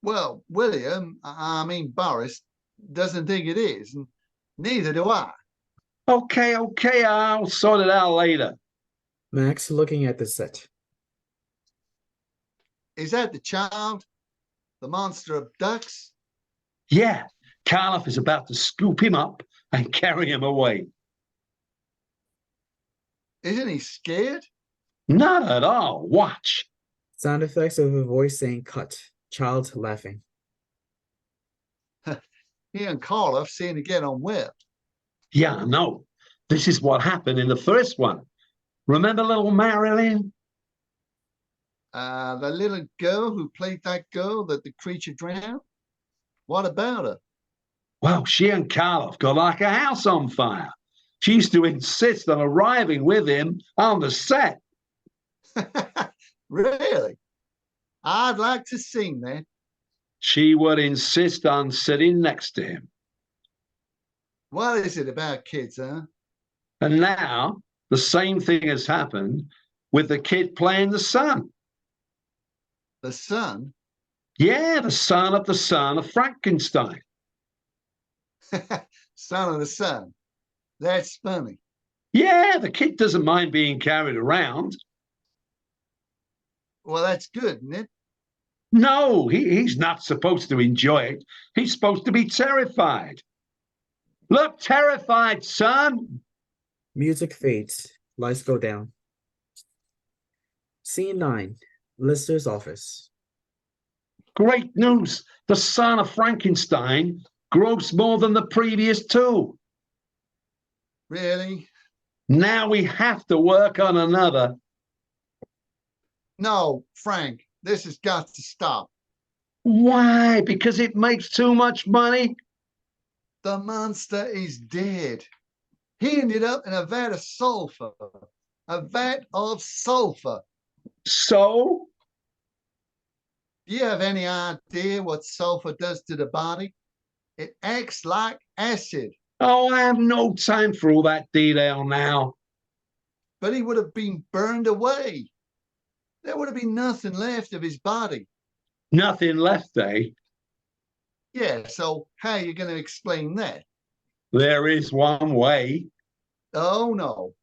Well, William, I mean Boris, doesn't think it is, and neither do I. Okay, I'll sort it out later. Max looking at the set. Is that the child? The monster of ducks? Yeah, Karloff is about to scoop him up and carry him away. Isn't he scared? Not at all. Watch. Sound effects of a voice saying cut. Child laughing. He and Karloff seem to get on well. Yeah, I know. This is what happened in the first one. Remember little Marilyn? The little girl who played that girl that the creature drowned? What about her? Well, she and Karloff got like a house on fire. She used to insist on arriving with him on the set. Really? I'd like to see that. She would insist on sitting next to him. What is it about kids, huh? And now the same thing has happened with the kid playing the son. The son? Yeah, the son of Frankenstein. Son of the sun. That's funny. Yeah, the kid doesn't mind being carried around. Well, that's good, isn't it? No, he's not supposed to enjoy it. He's supposed to be terrified. Look, terrified, son. Music fades. Lights go down. Scene 9. Lister's office. Great news. The son of Frankenstein grossed more than the previous two. Really? Now we have to work on another. No, Frank, this has got to stop. Why? Because it makes too much money? The monster is dead. He ended up in a vat of sulfur. A vat of sulfur. So? Do you have any idea what sulfur does to the body? It acts like acid. Oh, I have no time for all that detail now. But he would have been burned away. There would have been nothing left of his body. Nothing left, eh? Yeah, so how are you going to explain that? There is one way. Oh, no.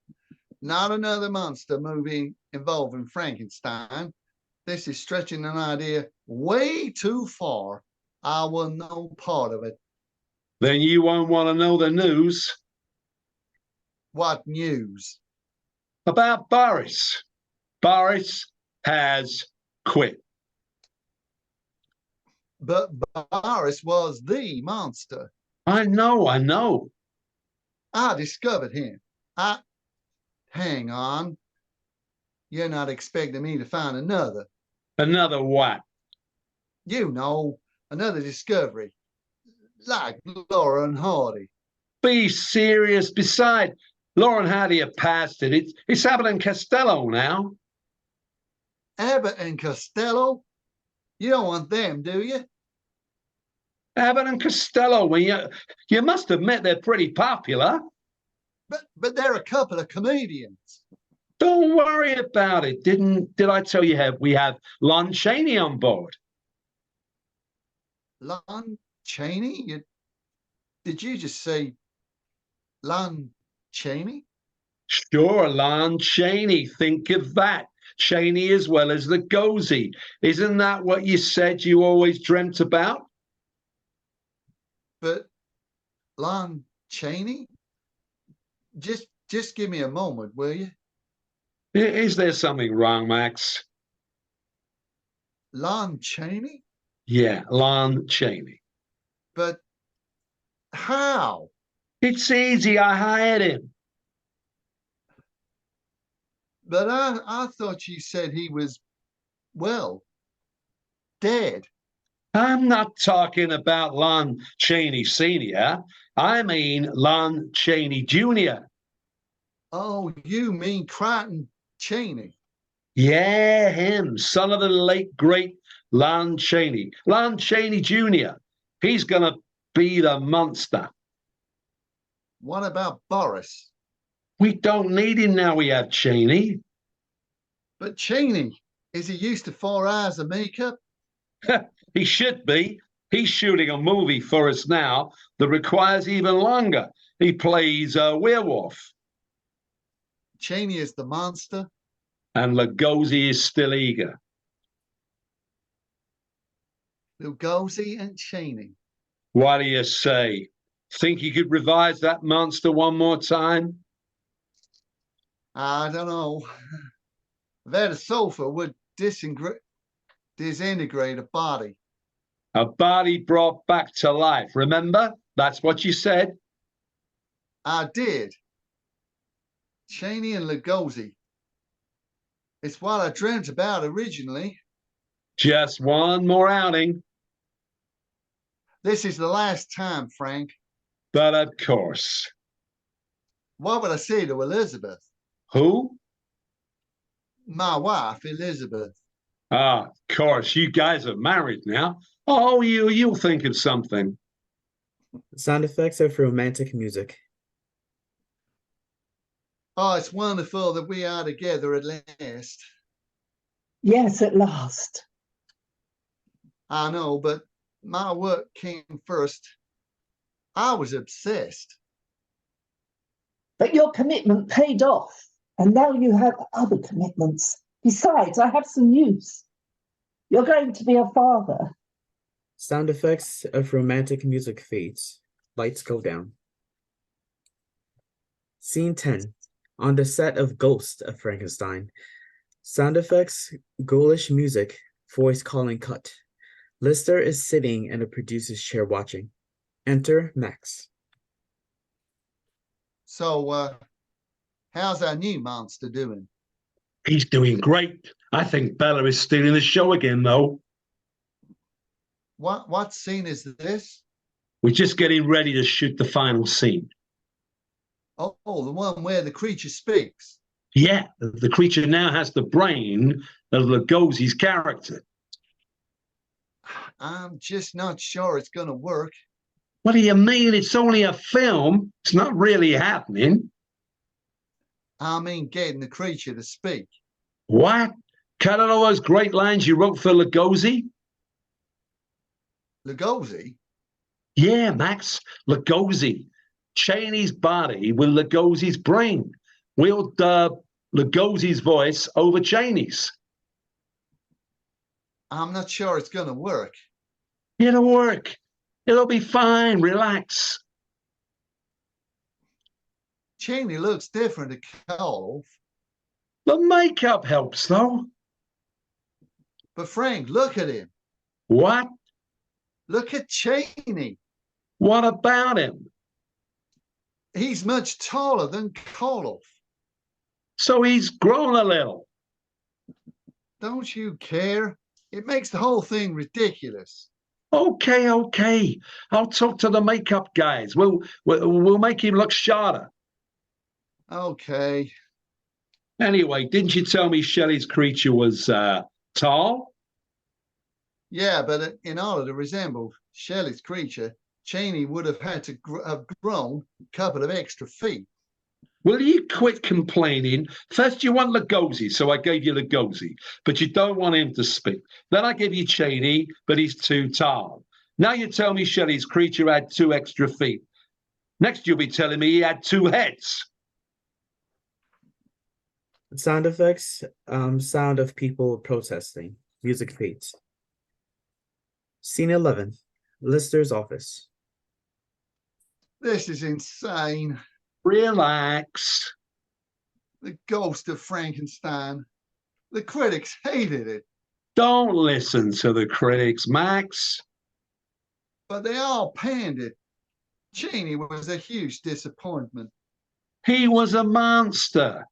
Not another monster movie involving Frankenstein. This is stretching an idea way too far. I will know part of it. Then you won't want to know the news What news? about Boris. Boris has quit. But Boris was the monster. I know. I discovered him. Hang on. You're not expecting me to find another. Another what? You know, another discovery. Like Laura and Hardy. Be serious. Besides, Lauren Hardy have passed it. It's Abbott and Costello now. Abbott and Costello? You don't want them, do you? Abbott and Costello, you must admit they're pretty popular. But they're a couple of comedians. Don't worry about it. Did I tell you we have Lon Chaney on board? Lon Chaney? Did you just say Lon Chaney? Sure, Lon Chaney. Think of that. Chaney as well as Lugosi. Isn't that what you said you always dreamt about? But Lon Chaney? Just give me a moment, will you? Is there something wrong, Max? Lon Chaney? Yeah, Lon Chaney. But how? It's easy. I hired him. But I thought you said he was, well, dead. I'm not talking about Lon Chaney Sr. I mean Lon Chaney Jr. Oh, you mean Crichton Chaney? Yeah, him, son of the late, great Lon Chaney. Lon Chaney Jr. He's going to be the monster. What about Boris? We don't need him now we have Chaney. But Chaney, is he used to 4 hours of makeup? He should be. He's shooting a movie for us now that requires even longer. He plays a werewolf. Chaney is the monster? And Lugosi is still eager. Lugosi and Chaney. What do you say? Think you could revise that monster one more time? I don't know. That sulfur would disintegrate a body. A body brought back to life. Remember? That's what you said. I did. Chaney and Lugosi. It's what I dreamt about originally. Just one more outing. This is the last time, Frank. But of course. What would I say to Elizabeth? Who? My wife, Elizabeth. Ah, of course, you guys are married now. Oh, you'll think of something. Sound effects of romantic music. Oh, it's wonderful that we are together at last. Yes, at last. I know, but my work came first. I was obsessed. But your commitment paid off, and now you have other commitments. Besides, I have some news. You're going to be a father. Sound effects of romantic music fades. Lights go down. Scene 10. On the set of Ghost of Frankenstein. Sound effects, ghoulish music, voice calling cut. Lister is sitting in a producer's chair watching. Enter Max. So, how's our new monster doing? He's doing great. I think Bella is stealing the show again, though. What scene is this? We're just getting ready to shoot the final scene. Oh, the one where the creature speaks. Yeah, the creature now has the brain of Lugosi's character. I'm just not sure it's going to work. What do you mean? It's only a film. It's not really happening. I mean, getting the creature to speak. What? Cut out all those great lines you wrote for Lugosi? Lugosi? Yeah, Max, Lugosi. Cheney's body with Lugosi's brain. We'll dub Lugosi's voice over Cheney's. I'm not sure it's going to work. It'll work. It'll be fine. Relax. Cheney looks different to Karloff. The makeup helps, though. But Frank, look at him. What? Look at Cheney. What about him? He's much taller than Karloff. So he's grown a little. Don't you care? It makes the whole thing ridiculous. Okay. I'll talk to the makeup guys. We'll make him look shorter. Okay. Anyway, didn't you tell me Shelley's creature was tall? Yeah, but in order to resemble Shelley's creature, Cheney would have had to have grown a couple of extra feet. Will you quit complaining? First you want Lugosi, so I gave you Lugosi, but you don't want him to speak. Then I give you Cheney, but he's too tall. Now you tell me Shelley's creature had 2 extra feet. Next you'll be telling me he had 2 heads. Sound effects, sound of people protesting. Music fades. Scene 11. Lister's office. This is insane. Relax. The Ghost of Frankenstein. The critics hated it. Don't listen to the critics, Max. But they all panned it. Cheney was a huge disappointment. He was a monster.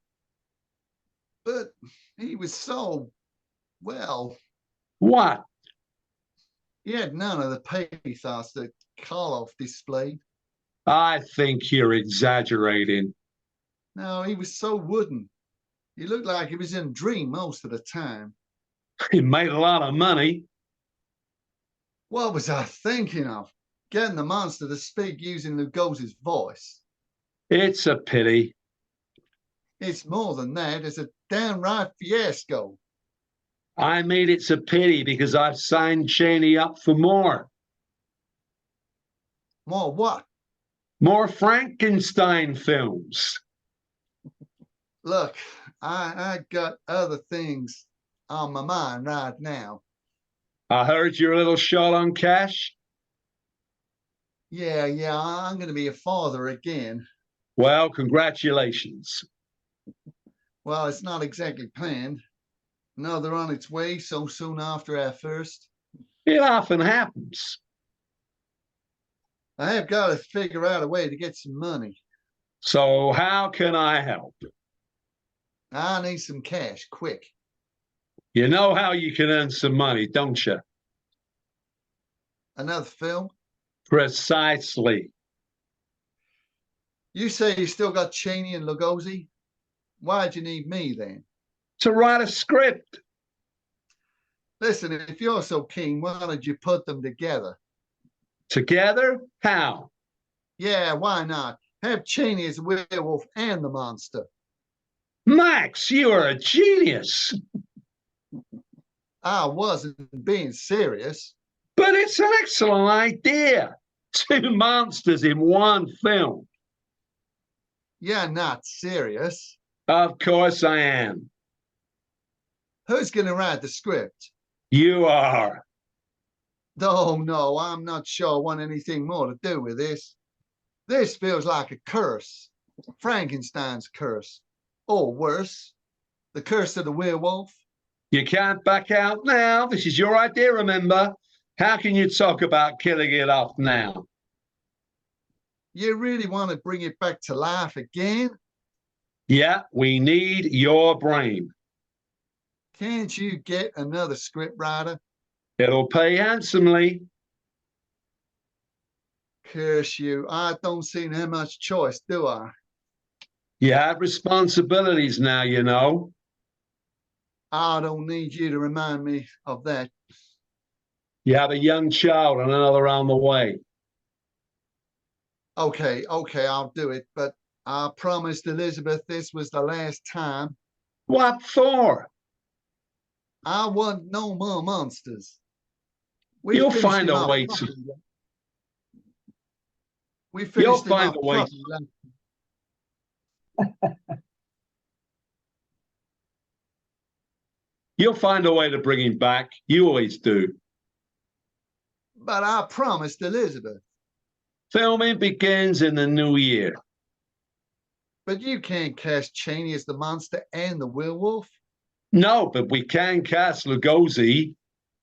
But he was so, well, What? he had none of the pathos that Karloff displayed. I think you're exaggerating. No, he was so wooden. He looked like he was in a dream most of the time. He made a lot of money. What was I thinking of? Getting the monster to speak using Lugosi's voice. It's a pity. It's more than that. It's a downright fiasco. I mean, it's a pity because I've signed Cheney up for more. More what? More Frankenstein films. Look, I got other things on my mind right now. I heard you're a little short on cash. Yeah, I'm going to be a father again. Well, congratulations. Well, it's not exactly planned. Another on its way so soon after our first. It often happens. I have got to figure out a way to get some money. So how can I help? I need some cash, quick. You know how you can earn some money, don't you? Another film? Precisely. You say you still got Cheney and Lugosi? Why'd you need me then? To write a script. Listen, if you're so keen, why don't you put them together? Together? How? Yeah, why not? Have Cheney as the werewolf and the monster. Max, you are a genius. I wasn't being serious. But it's an excellent idea. Two monsters in one film. You're not serious. Of course I am. Who's going to write the script? You are. Oh, no, I'm not sure I want anything more to do with this. This feels like a curse. Frankenstein's curse. Or worse, the curse of the werewolf. You can't back out now. This is your idea, remember? How can you talk about killing it off now? You really want to bring it back to life again? Yeah, we need your brain. Can't you get another script writer? It'll pay handsomely. Curse you, I don't seem to have much choice, do I? You have responsibilities now, you know. I don't need you to remind me of that. You have a young child and another on the way. Okay, I'll do it, but I promised Elizabeth this was the last time. What for? I want no more monsters. You'll find a way to. We finished You'll find a way. You'll find a way to bring him back. You always do. But I promised Elizabeth. Filming begins in the new year. But you can't cast Cheney as the monster and the werewolf. No, but we can cast Lugosi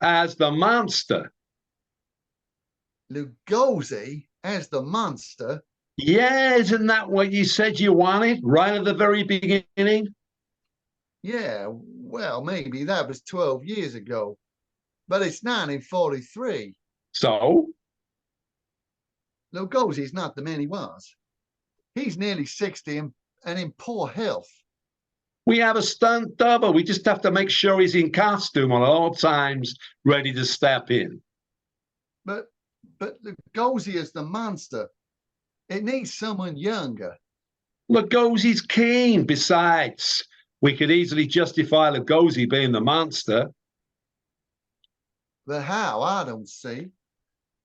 as the monster. Lugosi as the monster? Yeah, isn't that what you said you wanted right at the very beginning? Yeah, well, maybe that was 12 years ago. But it's 1943. So? Lugosi's not the man he was. He's nearly 60 and in poor health. We have a stunt double. We just have to make sure he's in costume at all times, ready to step in. But Lugosi is the monster. It needs someone younger. Lugosi's keen. Besides, we could easily justify Lugosi being the monster. But how? I don't see.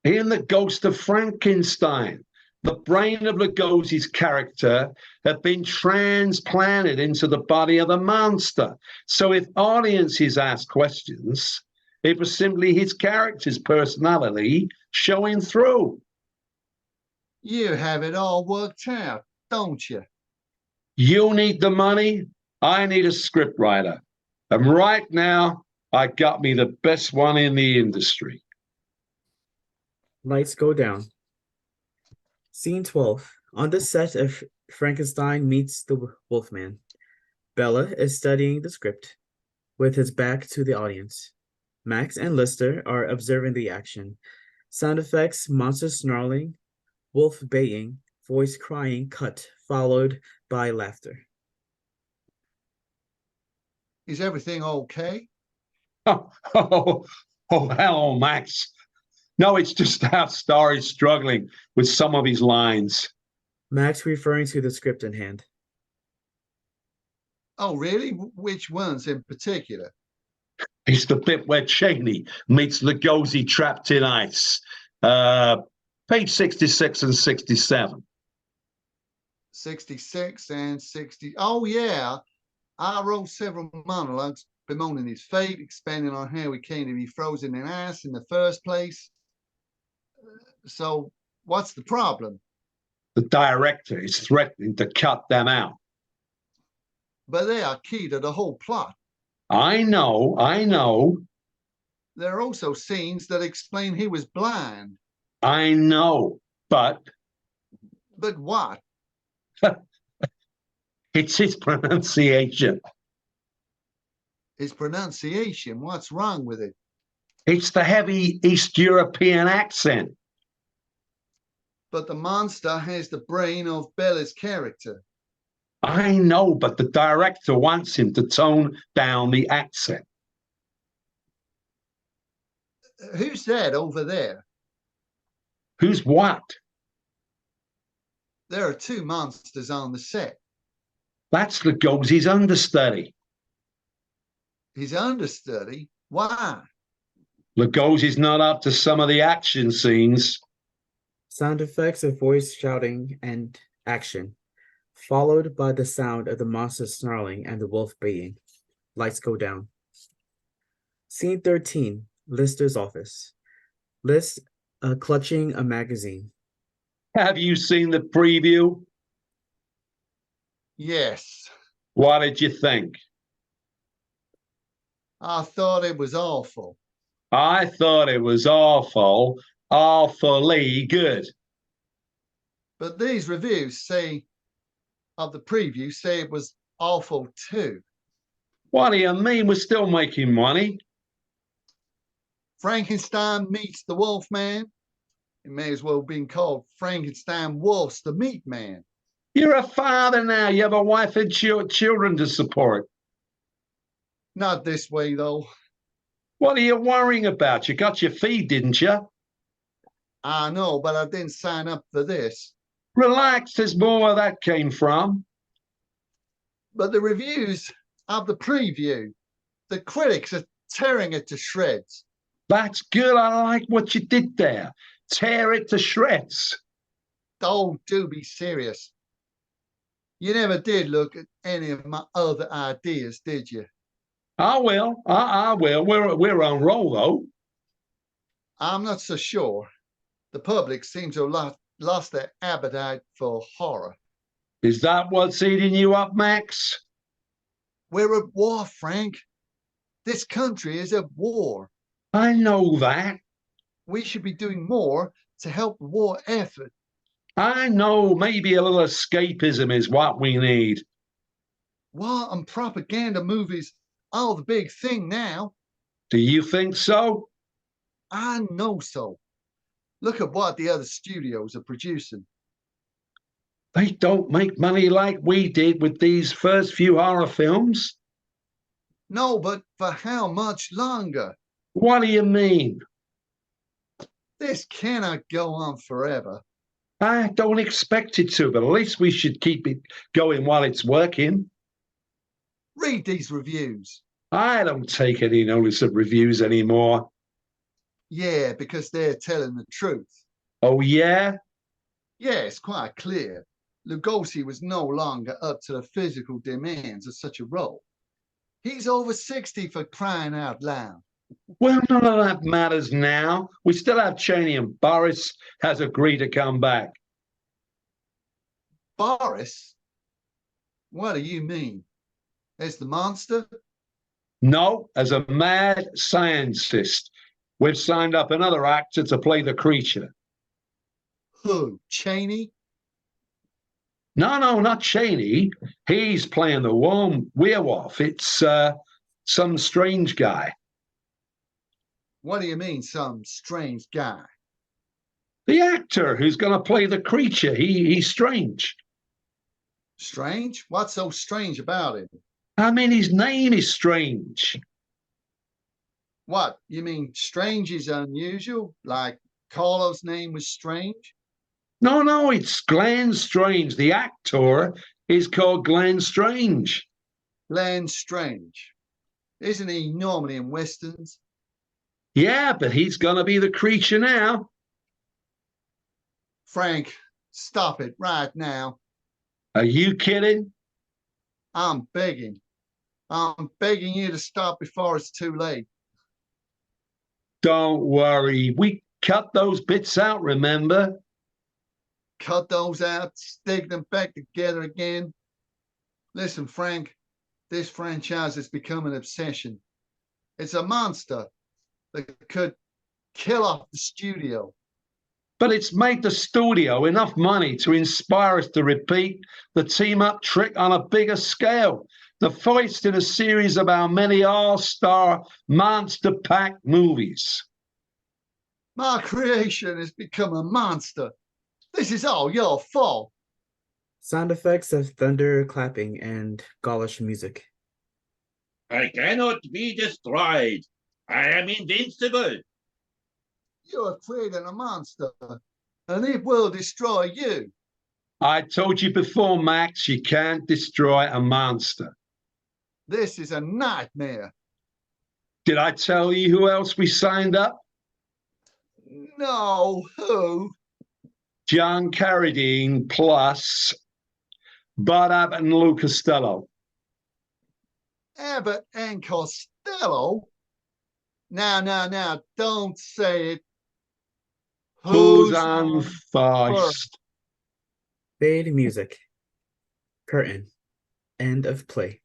In The Ghost of Frankenstein, the brain of Lugosi's character had been transplanted into the body of the monster. So if audiences ask questions, it was simply his character's personality showing through. You have it all worked out, don't you? You need the money, I need a scriptwriter. And right now, I got me the best one in the industry. Lights go down. Scene 12. On the set of Frankenstein Meets the Wolfman, Bella is studying the script with his back to the audience. Max and Lister are observing the action. Sound effects, monster snarling, wolf baying, voice crying, cut, followed by laughter. Is everything okay? Hello, Max. No, it's just our star is struggling with some of his lines. Max referring to the script in hand. Oh, really? Which ones in particular? It's the bit where Cheney meets Lugosi trapped in ice. Page 66 and 67. 66 and 60. Oh, yeah. I wrote several monologues bemoaning his fate, expanding on how he came to be frozen in ice in the first place. So what's the problem? The director is threatening to cut them out. But they are key to the whole plot. I know. There are also scenes that explain he was blind. I know, but... But what? It's his pronunciation. His pronunciation? What's wrong with it? It's the heavy East European accent. But the monster has the brain of Bella's character. I know, but the director wants him to tone down the accent. Who's that over there? Who's what? There are two monsters on the set. That's Lugosi's understudy. His understudy? Why? Lugosi's not up to some of the action scenes. Sound effects of voice shouting and action, followed by the sound of the monster snarling and the wolf baying. Lights go down. Scene 13, Lister's office. List clutching a magazine. Have you seen the preview? Yes. What did you think? I thought it was awful. I thought it was awful, awfully good. But these reviews of the preview say it was awful too. What do you mean? We're still making money. Frankenstein meets the Wolfman. It may as well have been called Frankenstein Wolf's the Meat Man. You're a father now. You have a wife and children to support. Not this way, though. What are you worrying about? You got your fee, didn't you? I know, but I didn't sign up for this. Relax, there's more where that came from. But the reviews of the preview, the critics are tearing it to shreds. That's good. I like what you did there. Tear it to shreds. Oh, do be serious. You never did look at any of my other ideas, did you? I will. I will. We're on roll, though. I'm not so sure. The public seems to have lost their appetite for horror. Is that what's eating you up, Max? We're at war, Frank. This country is at war. I know that. We should be doing more to help the war effort. I know maybe a little escapism is what we need. War and propaganda movies are the big thing now. Do you think so? I know so. Look at what the other studios are producing. They don't make money like we did with these first few horror films. No, but for how much longer? What do you mean? This cannot go on forever. I don't expect it to, but at least we should keep it going while it's working. Read these reviews. I don't take any notice of reviews anymore. Yeah, because they're telling the truth. Oh, yeah? Yeah, it's quite clear. Lugosi was no longer up to the physical demands of such a role. He's over 60 for crying out loud. Well, none of that matters now. We still have Cheney, and Boris has agreed to come back. Boris? What do you mean? As the monster? No, as a mad scientist. We've signed up another actor to play the creature. Who? Cheney? No, not Cheney. He's playing the werewolf. It's some strange guy. What do you mean, some strange guy? The actor who's going to play the creature. He's strange. Strange? What's so strange about him? I mean, his name is strange. What? You mean strange is unusual? Like Carlo's name was strange? No, it's Glenn Strange. The actor is called Glenn Strange. Glenn Strange. Isn't he normally in westerns? Yeah, but he's going to be the creature now. Frank, stop it right now. Are you kidding? I'm begging. I'm begging you to stop before it's too late. Don't worry. We cut those bits out, remember? Cut those out, stick them back together again. Listen, Frank, this franchise has become an obsession. It's a monster that could kill off the studio. But it's made the studio enough money to inspire us to repeat the team-up trick on a bigger scale. The first in a series of our many all-star monster-packed movies. My creation has become a monster. This is all your fault. Sound effects of thunder, clapping, and Gaulish music. I cannot be destroyed. I am invincible. You have created a monster, and it will destroy you. I told you before, Max, you can't destroy a monster. This is a nightmare. Did I tell you who else we signed up? No, who? John Carradine plus Bud Abbott and Lou Costello. Abbott and Costello? Now, don't say it. Who's on first? Fade music. Curtain. End of play.